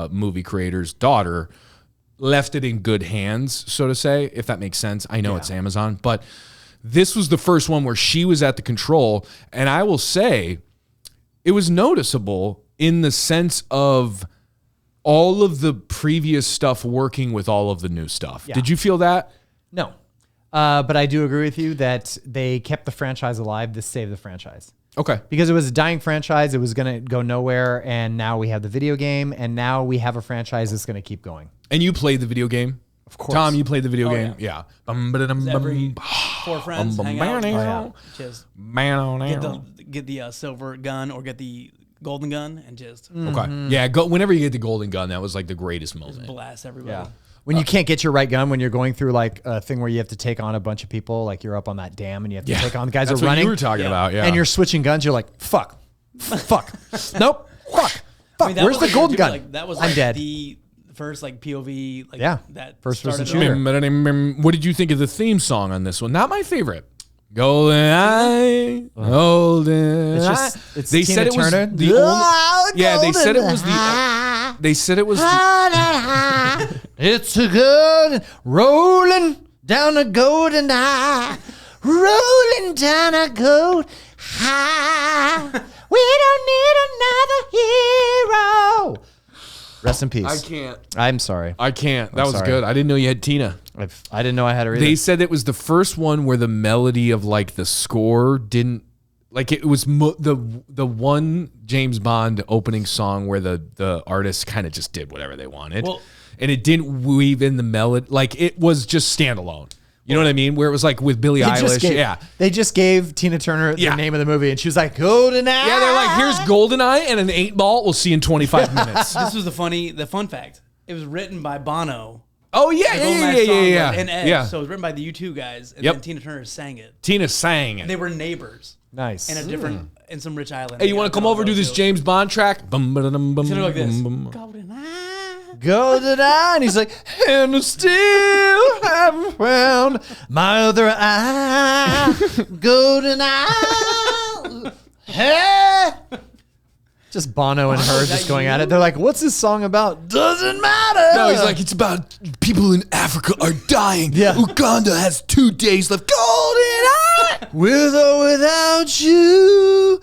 movie creator's daughter, left it in good hands, so to say, if that makes sense. I know it's Amazon, but this was the first one where she was at the control. And I will say it was noticeable in the sense of all of the previous stuff working with all of the new stuff. Yeah. Did you feel that? No. But I do agree with you that they kept the franchise alive. This saved the franchise. Okay. Because it was a dying franchise. It was going to go nowhere. And now we have the video game. And now we have a franchise that's going to keep going. And you played the video game? Of course. Tom, you played the video game? Yeah. Every 4 friends hang out. Just get the silver gun or get the golden gun and just Okay. Yeah, whenever you get the golden gun, that was like the greatest moment. blast everybody. Yeah. When you can't get your right gun, when you're going through like a thing where you have to take on a bunch of people, like you're up on that dam and you have to take on the guys That's that are what running. you were talking about, yeah. And you're switching guns, you're like, fuck. Nope. Fuck. Where's the golden gun? Like, that was I'm dead. The first like POV. Like, that first person started shooter. What did you think of the theme song on this one? Not my favorite. Goldeneye, Goldeneye. It's they Tina said it was Turner. the only. Yeah, they said it was the. They said it was. It's a good rolling down a golden eye, rolling down a gold high. We don't need another hero. Rest in peace. I can't. I'm sorry. I can't. That was sorry. good. I didn't know you had Tina. I didn't know I had her either. They said it was the first one where the melody of like the score didn't like it was the one James Bond opening song where the artist kind of just did whatever they wanted, and it didn't weave in the melody. Like it was just standalone. You know what I mean? Where it was like with Billie Eilish. They just gave Tina Turner the name of the movie, and she was like, Goldeneye. Yeah, they're like, here's Goldeneye and an 8-ball. We'll see you in 25 minutes. This was the fun fact. It was written by Bono. Oh, yeah. And Ed. Yeah. So it was written by the U2 guys, and then Tina Turner sang it. Tina sang it. And they were neighbors. Nice. In a different, in some rich island. Hey, you want to come over do this James Bond track? Bum, ba-da-dum, bum, It's gonna go like this. bum, bum. Goldeneye, and he's like, and I still haven't found my other eye. Goldeneye. Hey. Just Bono and her just going at it. They're like, what's this song about? Doesn't matter. No, he's like, it's about people in Africa are dying. Yeah. Uganda has 2 days left. Goldeneye. With or without you,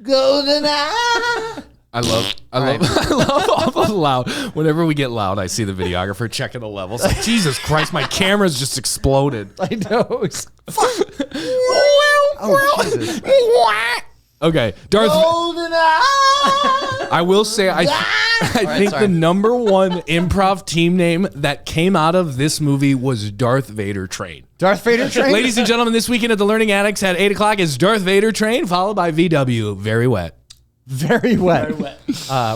Goldeneye. I love awful loud. Whenever we get loud, I see the videographer checking the levels. Like, Jesus Christ, my camera's just exploded. I know. Jesus. Okay, Darth. I will say, I think the number one improv team name that came out of this movie was Darth Vader Train. Darth Vader Train? Ladies and gentlemen, this weekend at the Learning Addicts at 8 o'clock is Darth Vader Train, followed by VW. Very wet. Very wet.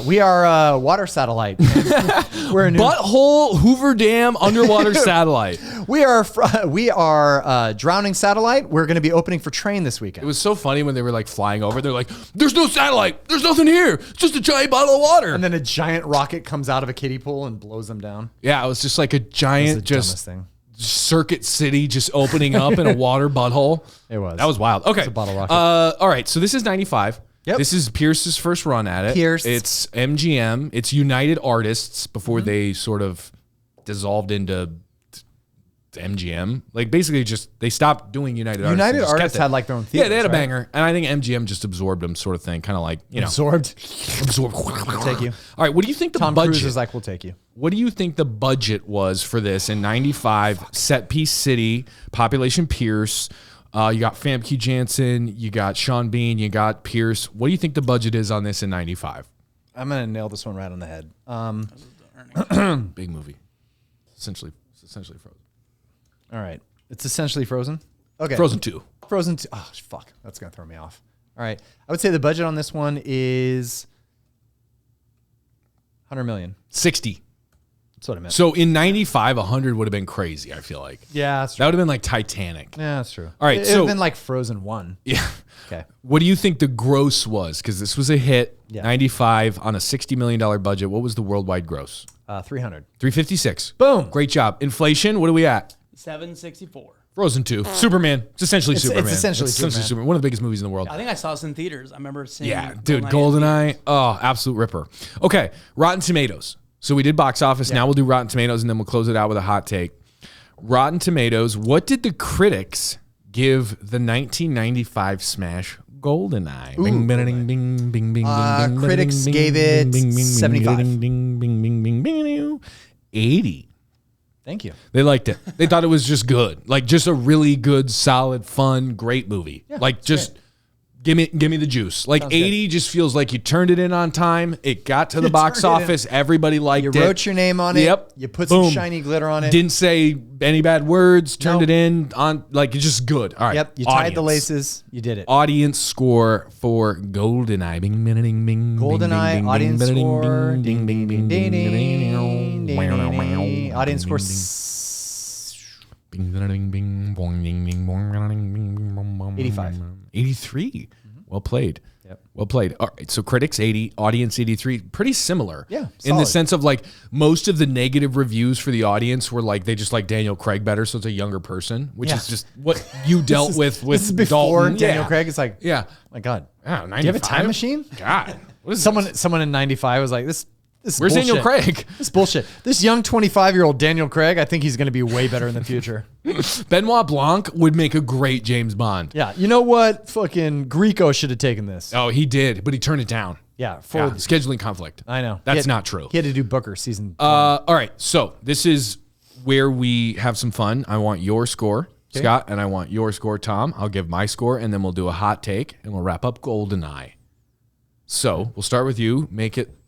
We are a water satellite. We're a new Butthole Hoover Dam underwater satellite. We are drowning satellite. We're going to be opening for Train this weekend. It was so funny when they were like flying over. They're like, "There's no satellite. There's nothing here. It's just a giant bottle of water." And then a giant rocket comes out of a kiddie pool and blows them down. Yeah, it was just like a giant, dumbest thing. Circuit City just opening up in a water butthole. It was. That was wild. Okay. It's a bottle rocket. All right. So this is 95. Yep. This is Pierce's first run at it. Pierce. It's MGM. It's United Artists before they sort of dissolved into MGM. Like basically just they stopped doing United Artists. United Artists had like their own theaters. Yeah, they had a right? banger. And I think MGM just absorbed them sort of thing. Kind of like, you know. Absorbed. We'll take you. All right. What do you think the Tom budget Cruise is like, we'll take you. What do you think the budget was for this in 95? Set piece city, population Pierce. You got Famke Janssen, you got Sean Bean, you got Pierce. What do you think the budget is on this in 95? I'm going to nail this one right on the head. Big movie. Essentially Frozen. All right. It's essentially Frozen. Okay. Frozen 2. Frozen 2. Oh, fuck. That's going to throw me off. All right. I would say the budget on this one is $100 million. 60. That's what I meant. So in 95, 100 would have been crazy, I feel like. Yeah, that's true. That would have been like Titanic. Yeah, that's true. All right, It would so- have been like Frozen 1. Yeah. Okay. What do you think the gross was? Because this was a hit, 95 on a $60 million budget. What was the worldwide gross? 300. 356. Boom. Great job. Inflation, what are we at? 764. Frozen 2. Superman. It's essentially Superman. It's essentially Superman. One of the biggest movies in the world. I think I saw this in theaters. I remember seeing. Yeah, dude, Goldeneye. Oh, absolute ripper. Okay, Rotten Tomatoes. So we did box office. Now we'll do Rotten Tomatoes, and then we'll close it out with a hot take. Rotten Tomatoes. What did the critics give the 1995 smash Goldeneye? Bing, bing, bing, bing, bing, bing, Critics bing, gave bing, it bing, bing, 75. bing, bing, bing, bing, bing, bing, 80. Thank you. They liked it. They thought it was just good. Like just a really good, solid, fun, great movie. Yeah, like just give me the juice. Like Sounds 80 just feels like you turned it in on time. It got to the box office. Everybody liked it. You wrote your name on it. Yep. You put Boom. some shiny glitter on it. Didn't say any bad words. Turned it in on like it's just good. All right. Yep. You tied the laces. You did it. Audience score for Goldeneye. Bing, bing, bing, bing, Goldeneye bing, audience bing, bing, score. bing, Ding, bing, ding, bing, ding, bing, ding, ding, bing, ding, bing, ding. Audience score. Bing, bing, bing, boing, bing, bing, boing, bing, bing, bing, bong, bong, 85. 83. Well played. Yep. Well played. All right. So critics 80, audience 83. Pretty similar. Yeah, In the solid. sense of like most of the negative reviews for the audience were like they just like Daniel Craig better, so it's a younger person, which Yeah. is just what you dealt with This is before Dalton. Daniel Yeah. Craig. It's like, Yeah. my God. Oh, Do you have a time 95? machine? God. What is Someone in 95 was like, this is Where's bullshit. Daniel Craig? This is bullshit. This young 25-year-old Daniel Craig, I think he's going to be way better in the future. Benoit Blanc would make a great James Bond. Yeah. You know what? Fucking Grieco should have taken this. Oh, he did, but he turned it down. Yeah. Yeah, scheduling conflict. I know. That's not true. He had to do Booker season. All right, so this is where we have some fun. I want your score, Scott, and I want your score, Tom. I'll give my score, and then we'll do a hot take, and we'll wrap up Goldeneye. So we'll start with you.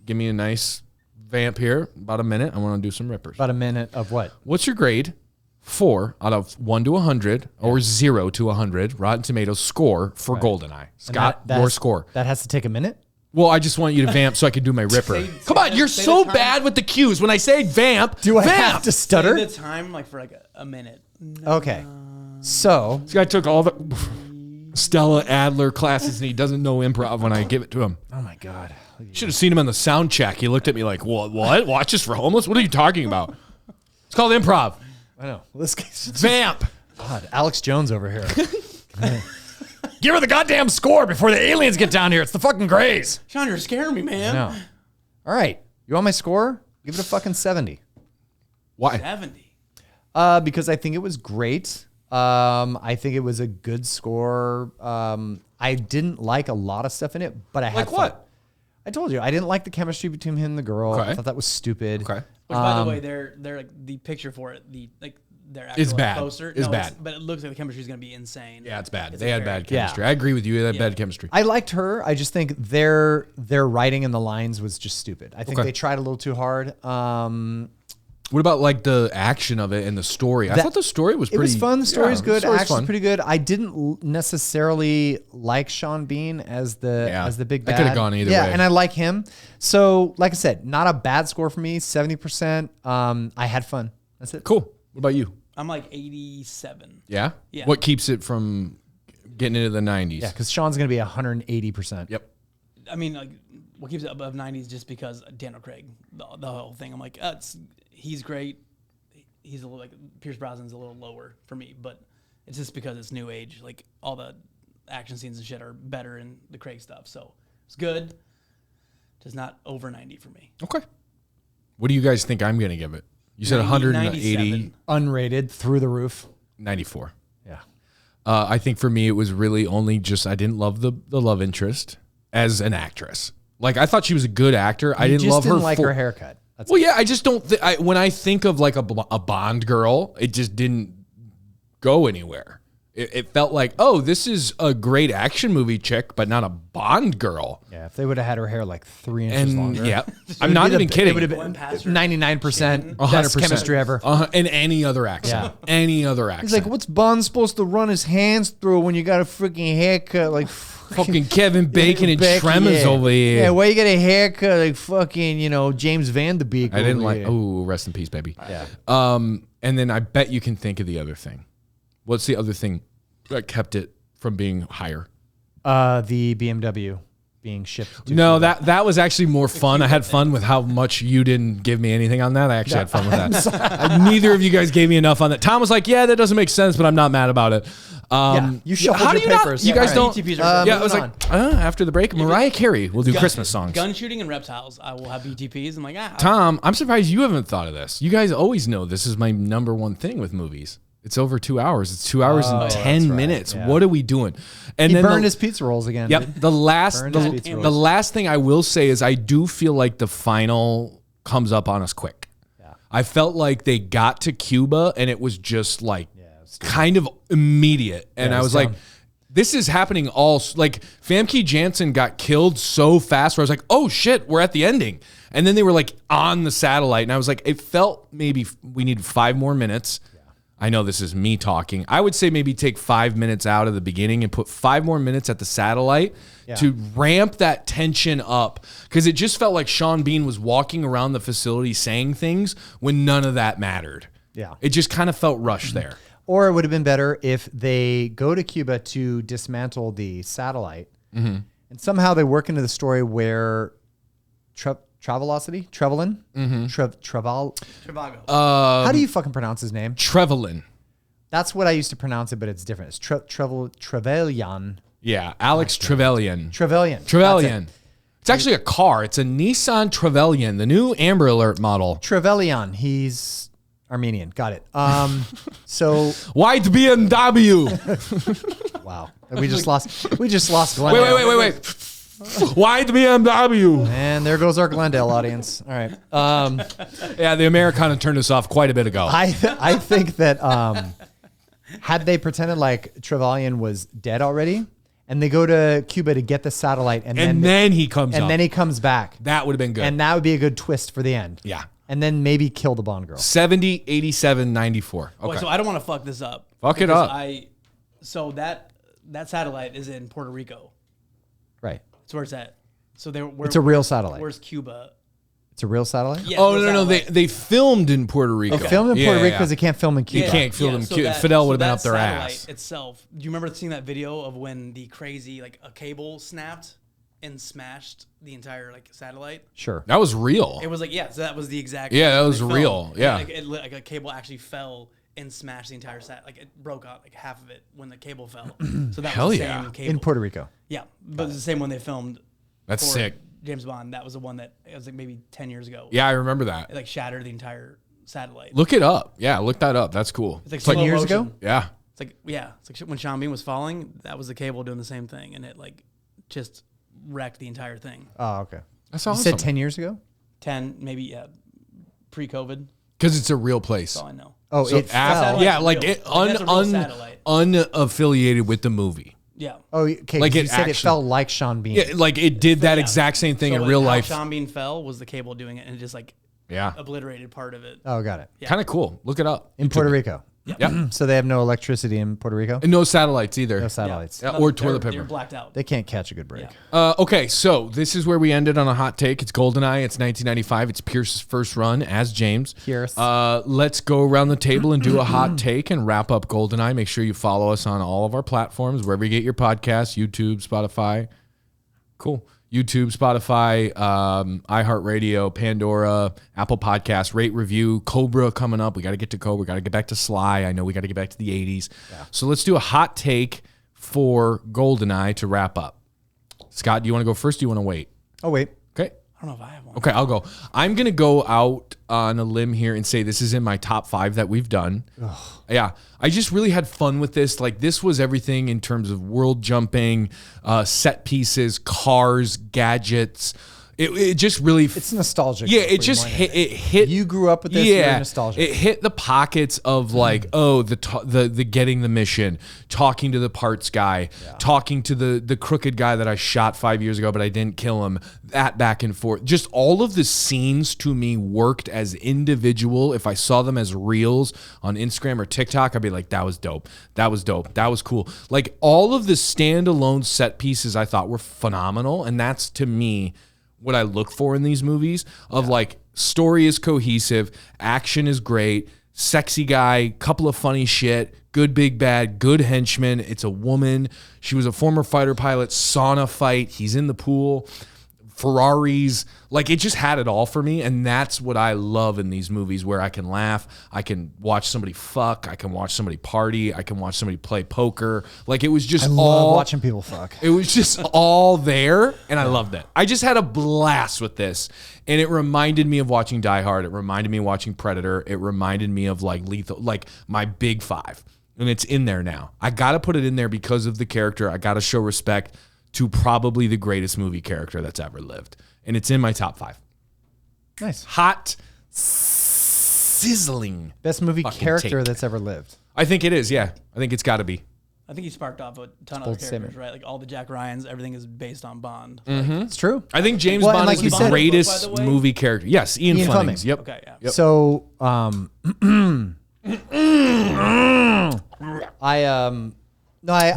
Give me a nice vamp here. About a minute. I want to do some rippers. About a minute of what? What's your grade? 4 out of 1 to 100 or 0 to 100 Rotten Tomatoes score for Goldeneye. Scott, your score. That has to take a minute? Well, I just want you to vamp so I can do my ripper. Come on, you're so bad with the cues. When I say vamp, Do I vamp. have to stutter? Say the time like for like a minute. Okay. So, This guy took all the Stella Adler classes and he doesn't know improv when I give it to him. oh my God. Should have seen him on the sound check. He looked at me like, what? Watch this for homeless? What are you talking about? It's called improv. I know. This guy's Vamp. God, Alex Jones over here. Give her the goddamn score before the aliens get down here. It's the fucking Greys. Sean, you're scaring me, man. No. All right. You want my score? Give it a fucking 70. Why? 70. Because I think it was great. I think it was a good score. I didn't like a lot of stuff in it, but I had Like fun. what? I told you I didn't like the chemistry between him and the girl. Okay. I thought that was stupid. Okay. Which, by the way, they're like the picture for it, their actual It's bad. poster. It's bad. But it looks like the chemistry is going to be insane. Yeah, it's bad. It's They had very- bad chemistry. I agree with you. They had bad chemistry. I liked her. I just think their writing in the lines was just stupid. I think Okay. they tried a little too hard. What about like the action of it and the story? I thought the story was It pretty. was fun. The story's good. The story's Action's fun. pretty good. I didn't necessarily like Sean Bean as the big I bad. could've gone either yeah, way. and I like him. So, like I said, not a bad score for me. 70%. I had fun. That's it. Cool. What about you? I'm like 87. Yeah. Yeah. What keeps it from getting into the 90s? Yeah, because Sean's gonna be 180%. Yep. I mean, like, what keeps it above 90s just because Daniel Craig, the whole thing. I'm like, he's great. He's a little like Pierce Brosnan's a little lower for me, but it's just because it's new age. Like all the action scenes and shit are better in the Craig stuff. So it's good. Just not over 90 for me. Okay. What do you guys think I'm going to give it? You said 180, 97. Unrated, through the roof. 94. Yeah. I think for me, it was really only just I didn't love the love interest as an actress. Like I thought she was a good actor. I didn't love her. Like her haircut. That's Well, yeah, I just don't. When I think of like a Bond girl, it just didn't go anywhere. It felt like, oh, this is a great action movie chick, but not a Bond girl. yeah. If they would have had her hair like 3 inches And longer, yeah, I'm not even kidding. It would have been 99% best chemistry ever. In any other accent. Yeah. Any other accent. He's like, what's Bond supposed to run his hands through when you got a freaking haircut like fucking Kevin Bacon and Becky, Tremors yeah. over here. Yeah, why you get a haircut like fucking, James Van Der Beek I didn't over like. here? Oh, rest in peace, baby. Yeah. And then I bet you can think of the other thing. What's the other thing that kept it from being higher? The BMW being shipped. No, that was actually more fun. I had fun with how much you didn't give me anything on that. I actually had fun with that. Neither of you guys gave me enough on that. Tom was like, "Yeah, that doesn't make sense," but I'm not mad about it. You shuffled how your do you papers. Not, you Yeah, guys all right. don't. BTPs are Yeah, I was like, after the break, Mariah Carey will do Christmas songs. Gun shooting and reptiles. I will have BTPs. I'm like, Tom, I'm surprised you haven't thought of this. You guys always know this is my number one thing with movies. It's over 2 hours. It's 2 hours and 10 minutes. Yeah. What are we doing? And He then burned his pizza rolls again. Yep. The last Burned his pizza the rolls. last thing I will say is I do feel like the final comes up on us quick. Yeah. I felt like they got to Cuba and it was just like kind of immediate. And I was like, this is happening all like Famke Janssen got killed so fast where I was like, oh shit, we're at the ending. And then they were like on the satellite. And I was like, it felt maybe we needed 5 more minutes. Yeah. I know this is me talking. I would say maybe take 5 minutes out of the beginning and put 5 more minutes at the satellite to ramp that tension up. Because it just felt like Sean Bean was walking around the facility saying things when none of that mattered. Yeah. It just kind of felt rushed there. Or it would have been better if they go to Cuba to dismantle the satellite, and somehow they work into the story where Trevelyan? Trevago. How do you fucking pronounce his name? Trevelyan. That's what I used to pronounce it, but it's different. It's Trevelyan. Yeah, Alex Trevelyan. Trevelyan. It's actually a car. It's a Nissan Trevelyan, the new Amber Alert model. Trevelyan. He's Armenian. Got it. So white BMW. Wow. We just lost Glendale. Wait. White BMW. And there goes our Glendale audience. All right. Yeah, the Americana turned us off quite a bit ago. I think that had they pretended like Trevelyan was dead already, and they go to Cuba to get the satellite, and then he comes then he comes back. That would have been good. And that would be a good twist for the end. Yeah. And then maybe kill the Bond girl. 70, 87, 94. Okay. Wait, so I don't want to fuck this up. Fuck it up. So that satellite is in Puerto Rico. Right. That's where it's at. So it's a real satellite. Where's Cuba? It's a real satellite? Yeah, no. They filmed in Puerto Rico. Okay. Filmed in Puerto Rico because they can't film in Cuba. You can't film in Cuba. Fidel would have been up their ass. Itself. Do you remember seeing that video of when the crazy, like a cable snapped and smashed the entire like satellite? Sure. That was real. It was like, so that was the exact. Yeah, that was real. Yeah. Like a cable actually fell and smashed the entire like it broke out like half of it when the cable fell. So that was the same cable. In Puerto Rico. Yeah, but it's the same one they filmed. That's sick. James Bond. That was the one that it was like maybe 10 years ago. Yeah, I remember that. It like shattered the entire satellite. Look it up. Yeah, look that up. That's cool. It's like 10 years ago? Yeah. It's like when Sean Bean was falling, that was the cable doing the same thing, and it like just wrecked the entire thing. Oh, okay. That's awesome. You said 10 years ago? 10, maybe pre-COVID. Because it's a real place. That's all I know. Oh, so it fell. Yeah, like unaffiliated with the movie. Yeah. Oh, okay. Like you said it fell like Sean Bean. Yeah, like it did that exact same thing in real life. Sean Bean fell was the cable doing it, and it just like obliterated part of it. Oh, got it. Yeah. Kind of cool. Look it up. In Puerto Rico. Yeah. So they have no electricity in Puerto Rico? And no satellites either. No satellites. Yeah, or toilet paper. They're blacked out. They can't catch a good break. Yeah. Okay, so this is where we ended on a hot take. It's Goldeneye. It's 1995. It's Pierce's first run as James. Pierce. Let's go around the table and do a hot take and wrap up Goldeneye. Make sure you follow us on all of our platforms, wherever you get your podcasts, YouTube, Spotify. Cool. YouTube, Spotify, iHeartRadio, Pandora, Apple Podcasts, rate, review, Cobra coming up. We got to get to Cobra. We got to get back to Sly. I know we got to get back to the 80s. Yeah. So let's do a hot take for Goldeneye to wrap up. Scott, do you want to go first? Or do you want to wait? Oh, wait. Okay. I don't know if I have one. Okay, I'll go. I'm going to go out on a limb here and say this is in my top 5 that we've done. Ugh. Yeah. I just really had fun with this. Like, this was everything in terms of world jumping, set pieces, cars, gadgets. It just really... It's nostalgic. Yeah, it just hit... You grew up with this, you're nostalgic. It hit the pockets of like, the getting the mission, talking to the parts guy, talking to the crooked guy that I shot 5 years ago, but I didn't kill him, that back and forth. Just all of the scenes to me worked as individual. If I saw them as reels on Instagram or TikTok, I'd be like, that was dope. That was dope. That was cool. Like all of the standalone set pieces I thought were phenomenal. And that's to me what I look for in these movies of like story is cohesive, action is great, sexy guy, couple of funny shit, good big bad, good henchman. It's a woman. She was a former fighter pilot, sauna fight. He's in the pool. Ferraris, like it just had it all for me, and that's what I love in these movies where I can laugh, I can watch somebody fuck, I can watch somebody party, I can watch somebody play poker. Like it was just I love watching people fuck. It was just all there, and I loved it. I just had a blast with this, and it reminded me of watching Die Hard. It reminded me of watching Predator. It reminded me of like Lethal, like my big 5, and it's in there now. I got to put it in there because of the character. I got to show respect to probably the greatest movie character that's ever lived. And it's in my top 5. Nice. Hot sizzling. Best movie fucking character take. that's ever lived. I think it is. Yeah, I think it's got to be. I think he sparked off a ton of bold other characters, statement. right? Like all the Jack Ryans, everything is based on Bond. It's true. I think James Well, and Bond like is you the said- greatest By the way- movie character. Yes, Ian Ian Fleming. Fleming. Yep. Okay, yeah. Yep. So,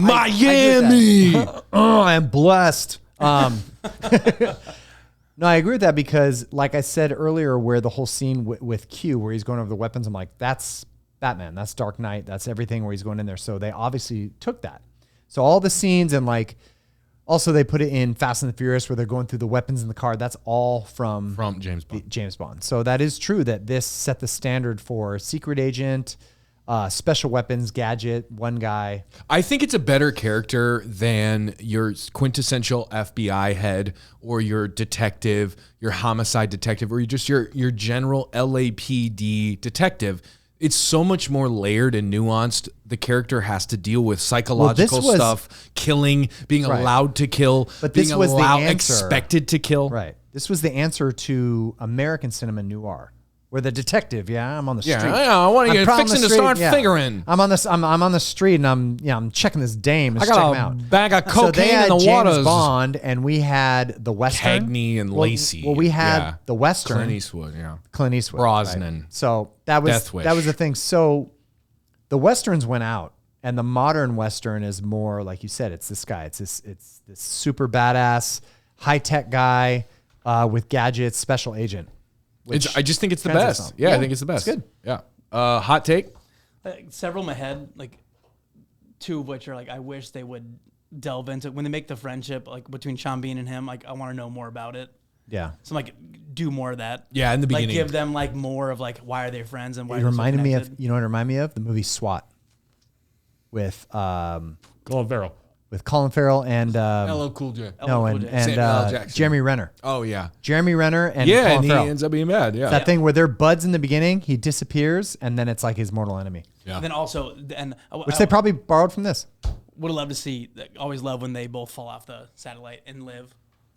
Miami. Oh, I'm blessed. No, I agree with that because, like I said earlier, where the whole scene with Q, where he's going over the weapons, I'm like, that's Batman, that's Dark Knight, that's everything where he's going in there. So they obviously took that. So all the scenes and like, also they put it in Fast and the Furious where they're going through the weapons in the car. That's all from James Bond. James Bond. So that is true that this set the standard for secret agent, special weapons, gadget, one guy. I think it's a better character than your quintessential FBI head or your detective, your homicide detective, or just your general LAPD detective. It's so much more layered and nuanced. The character has to deal with psychological stuff, killing, being allowed to kill, but being this was the answer. expected to kill. Right. This was the answer to American cinema noir, where the detective, I'm on the street. Yeah, I want to get fixing to start figuring. I'm on the street and I'm checking this dame. I Check him got a out. bag of So they cocaine had in the James waters. Bond, and we had the Western. Cagney and Lacey. Well, we had the Western. Clint Eastwood, yeah. Clint Eastwood. Brosnan. Right. So that was Death Wish. the thing. So the Westerns went out, and the modern Western is more like you said. It's this guy. It's this super badass, high tech guy with gadgets, special agent. I just think it's the translates best. on. Yeah, Yeah, I think it's the best. it's good. Yeah. Hot take? Several in my head, like two of which are like I wish they would delve into when they make the friendship like between Sean Bean and him. Like I want to know more about it. Yeah. So like do more of that. Yeah, in the beginning. Like give them like more of like why are they friends and why It are they so reminded me of, connected. you know what it reminded me of? The movie SWAT with Colin Farrell. Colin Farrell and LL Cool J. Cool J. Samuel L. Jackson. Jeremy Renner. Oh, yeah. Jeremy Renner and Yeah, Colin and he Farrell. ends up being bad. Yeah. That thing where they're buds in the beginning, he disappears, and then it's like his mortal enemy. Yeah. And then also Which they probably borrowed from this. would have loved to see. Always love when they both fall off the satellite and live.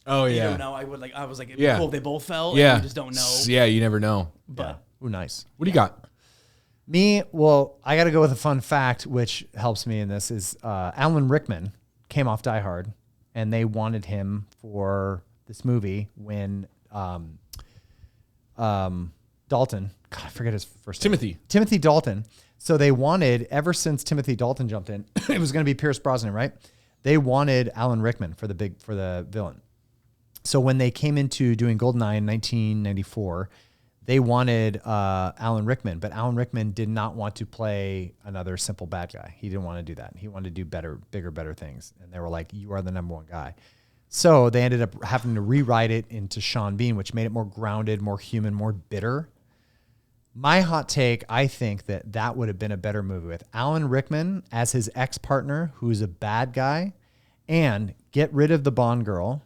Oh, You yeah. don't know. I was like, it'd Yeah. be cool if they both fell. Yeah. And you just don't know. Yeah, you never know. But Ooh, nice. What do you got? Me, well, I got to go with a fun fact, which helps me in this, is Alan Rickman came off Die Hard, and they wanted him for this movie when Dalton, God, I forget his first name. Timothy Dalton. So they wanted, ever since Timothy Dalton jumped in, it was going to be Pierce Brosnan, right? They wanted Alan Rickman for the villain. So when they came into doing Goldeneye in 1994, they wanted Alan Rickman, but Alan Rickman did not want to play another simple bad guy. He didn't want to do that. He wanted to do better, bigger, better things. And they were like, you are the number one guy. So they ended up having to rewrite it into Sean Bean, which made it more grounded, more human, more bitter. My hot take, I think that would have been a better movie with Alan Rickman as his ex-partner, who's a bad guy, and get rid of the Bond girl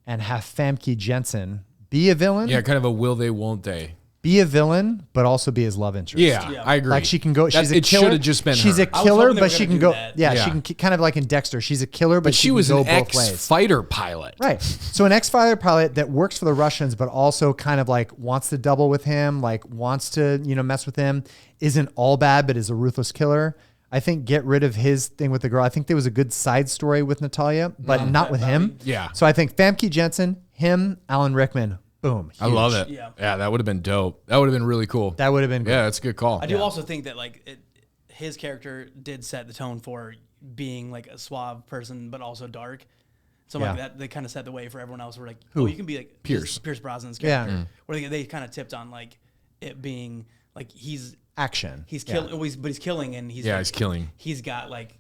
and have Famke Janssen be a villain. Yeah, kind of a will they, won't they. Be a villain, but also be his love interest. Yeah, I agree. Like she can go. She's a It killer. should have just been She's her. a killer, hoping they but were she gonna can do go. that. Yeah, Yeah. she can kind of like in Dexter. She's a killer, But she can was go an both ways. ex-fighter pilot. Right. So an ex-fighter pilot that works for the Russians, but also kind of like wants to double with him, like wants to, mess with him, isn't all bad, but is a ruthless killer. I think get rid of his thing with the girl. I think there was a good side story with Natalia, but not with him. Yeah. So I think Famke Janssen, him, Alan Rickman, boom. I love huge. it. Yeah. Yeah, that would have been dope. That would have been really cool. That would have been good. Yeah, that's a good call. I do also think that like his character did set the tone for being like a suave person, but also dark. So like Yeah. that they kind of set the way for everyone else. We're like, Who? oh, you can be like Pierce Brosnan's Yeah. character. Where they kind of tipped on like it being like he's Action. killing, but he's killing, and he's Yeah, like, he's killing. He's got like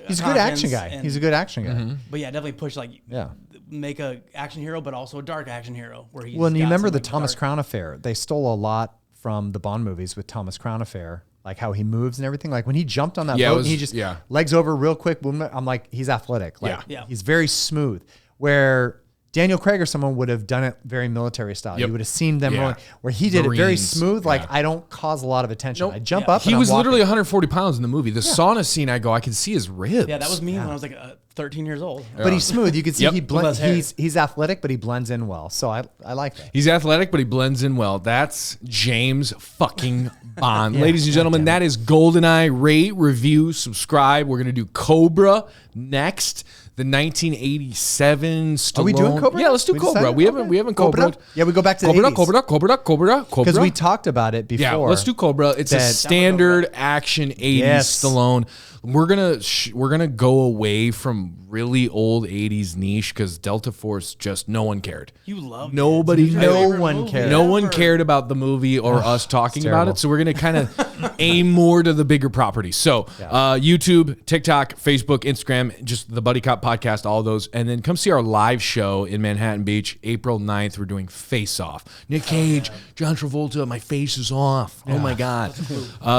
He's a good action confidence guy. and- He's a good action guy. But yeah, definitely push like Yeah. make a action hero, but also a dark action hero where he's Well, and you got remember some, the like, Thomas dark- Crown Affair? They stole a lot from the Bond movies with Thomas Crown Affair, like how he moves and everything. Like when he jumped on that Yeah, it boat, was- he just yeah. legs over real quick. Boom, I'm like, he's athletic. Like Yeah. Yeah. he's very smooth. Where Daniel Craig or someone would have done it very military style. Yep. You would have seen them Yeah. rolling, where he did it very Marines. smooth. Like, Yeah. I don't cause a lot of attention. Nope. I jump up. He and was I'm literally walking. 140 pounds in the movie. The sauna scene, I can see his ribs. Yeah, that was me when I was like 13 years old. But he's smooth. You can see Yep. he blends. Less hair. He's athletic, but he blends in well. So I like that. He's athletic, but he blends in well. That's James fucking Bond. Ladies and gentlemen, that is Goldeneye. Rate, review, subscribe. We're going to do Cobra next. The 1987 Stallone. Are we doing Cobra? Yeah, let's do We Cobra. decided? We haven't Cobra. Cobra? Yeah, we go back to the Cobra, 80s. Cobra. Because we talked about it before. Yeah, let's do Cobra. It's a That- standard action 80s Yes. Stallone. We're gonna go away from really old 80s niche because Delta Force just no one cared. You love Nobody, it. no Favorite one movie cared. no one ever. cared about the movie or us talking about terrible. it. So we're gonna kind of aim more to the bigger properties. So YouTube, TikTok, Facebook, Instagram, just the Buddy Cop podcast, all those, and then come see our live show in Manhattan Beach, April 9th. We're doing Face Off. Nick Cage, John Travolta. My face is off. Oh my god!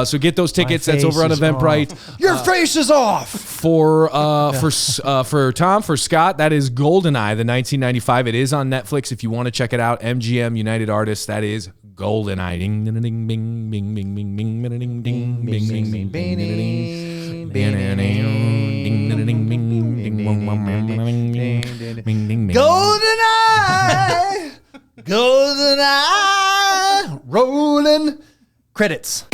So get those tickets. That's over on face is Eventbrite. Your face is off. For Tom, for Scott, that is Goldeneye, the 1995. It is on Netflix if you want to check it out. MGM United Artists. That is Goldeneye. Ding ding ding bing bing bing bing bing ding ding bing bing bing bing bing. Goldeneye, Goldeneye, rolling credits.